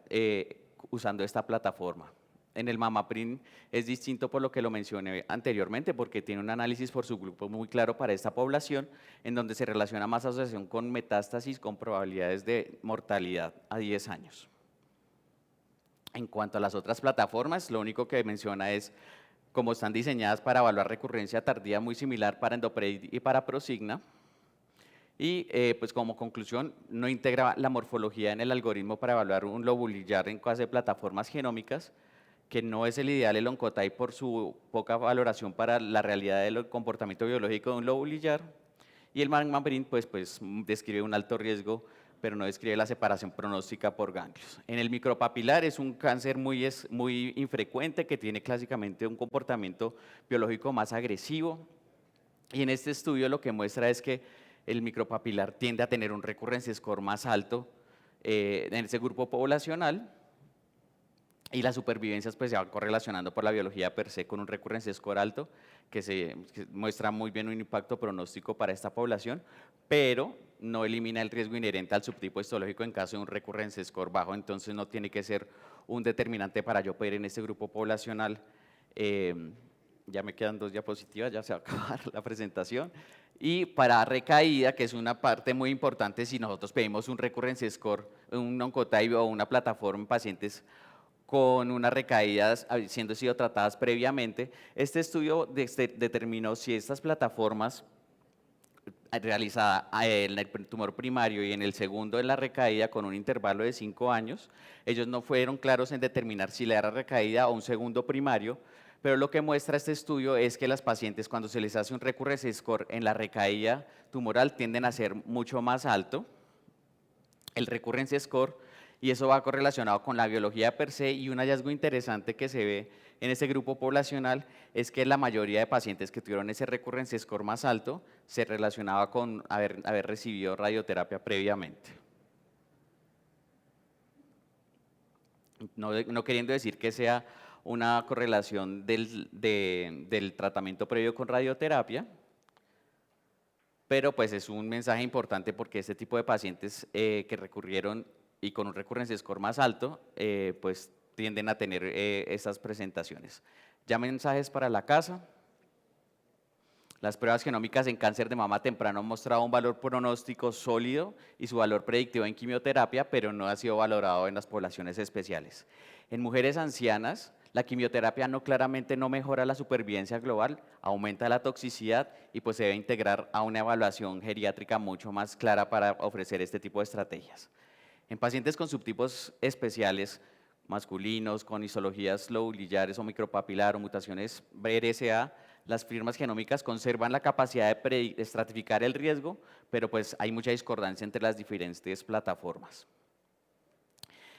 usando esta plataforma. En el MAMAPRINT es distinto por lo que lo mencioné anteriormente, porque tiene un análisis por subgrupo muy claro para esta población, en donde se relaciona más asociación con metástasis con probabilidades de mortalidad a 10 años. En cuanto a las otras plataformas, lo único que menciona es cómo están diseñadas para evaluar recurrencia tardía, muy similar para Endopredict y para Prosigna. Y pues como conclusión, no integra la morfología en el algoritmo para evaluar un lobulillar en caso de plataformas genómicas, que no es el ideal el Oncotype por su poca valoración para la realidad del comportamiento biológico de un lobulillar. Y el MAMAPRINT pues describe un alto riesgo, pero no describe la separación pronóstica por ganglios. En el micropapilar es un cáncer muy infrecuente que tiene clásicamente un comportamiento biológico más agresivo. Y en este estudio lo que muestra es que el micropapilar tiende a tener un recurrence score más alto en ese grupo poblacional, y las supervivencias pues se van correlacionando por la biología per se con un recurrence score alto, que muestra muy bien un impacto pronóstico para esta población, pero no elimina el riesgo inherente al subtipo histológico en caso de un recurrence score bajo. Entonces no tiene que ser un determinante para yo poder en este grupo poblacional. Ya me quedan 2 diapositivas, ya se va a acabar la presentación. Y para recaída, que es una parte muy importante, si nosotros pedimos un recurrence score, un Oncotype o una plataforma en pacientes con unas recaídas habiendo sido tratadas previamente, este estudio determinó si estas plataformas realizada en el tumor primario y en el segundo en la recaída con un intervalo de 5 años, ellos no fueron claros en determinar si le era recaída o un segundo primario, pero lo que muestra este estudio es que las pacientes cuando se les hace un recurrence score en la recaída tumoral tienden a ser mucho más alto el recurrence score, y eso va correlacionado con la biología per se. Y un hallazgo interesante que se ve en este grupo poblacional es que la mayoría de pacientes que tuvieron ese recurrence score más alto se relacionaba con haber recibido radioterapia previamente. No queriendo decir que sea una correlación del tratamiento previo con radioterapia, pero pues es un mensaje importante porque este tipo de pacientes que recurrieron y con un recurrence score más alto, pues tienden a tener estas presentaciones. Ya mensajes para la casa. Las pruebas genómicas en cáncer de mama temprano han mostrado un valor pronóstico sólido y su valor predictivo en quimioterapia, pero no ha sido valorado en las poblaciones especiales. En mujeres ancianas, la quimioterapia claramente no mejora la supervivencia global, aumenta la toxicidad y pues se debe integrar a una evaluación geriátrica mucho más clara para ofrecer este tipo de estrategias. En pacientes con subtipos especiales, masculinos, con histologías lobulillares o micropapilar o mutaciones BRCA, las firmas genómicas conservan la capacidad de estratificar el riesgo, pero pues hay mucha discordancia entre las diferentes plataformas.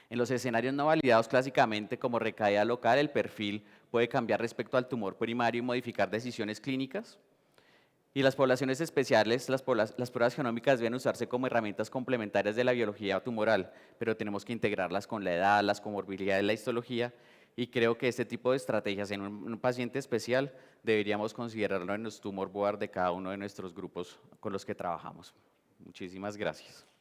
En los escenarios no validados clásicamente como recaída local, el perfil puede cambiar respecto al tumor primario y modificar decisiones clínicas. Y las poblaciones especiales, las pruebas genómicas deben usarse como herramientas complementarias de la biología tumoral, pero tenemos que integrarlas con la edad, las comorbilidades, la histología, y creo que este tipo de estrategias en un paciente especial deberíamos considerarlo en los tumor board de cada uno de nuestros grupos con los que trabajamos. Muchísimas gracias.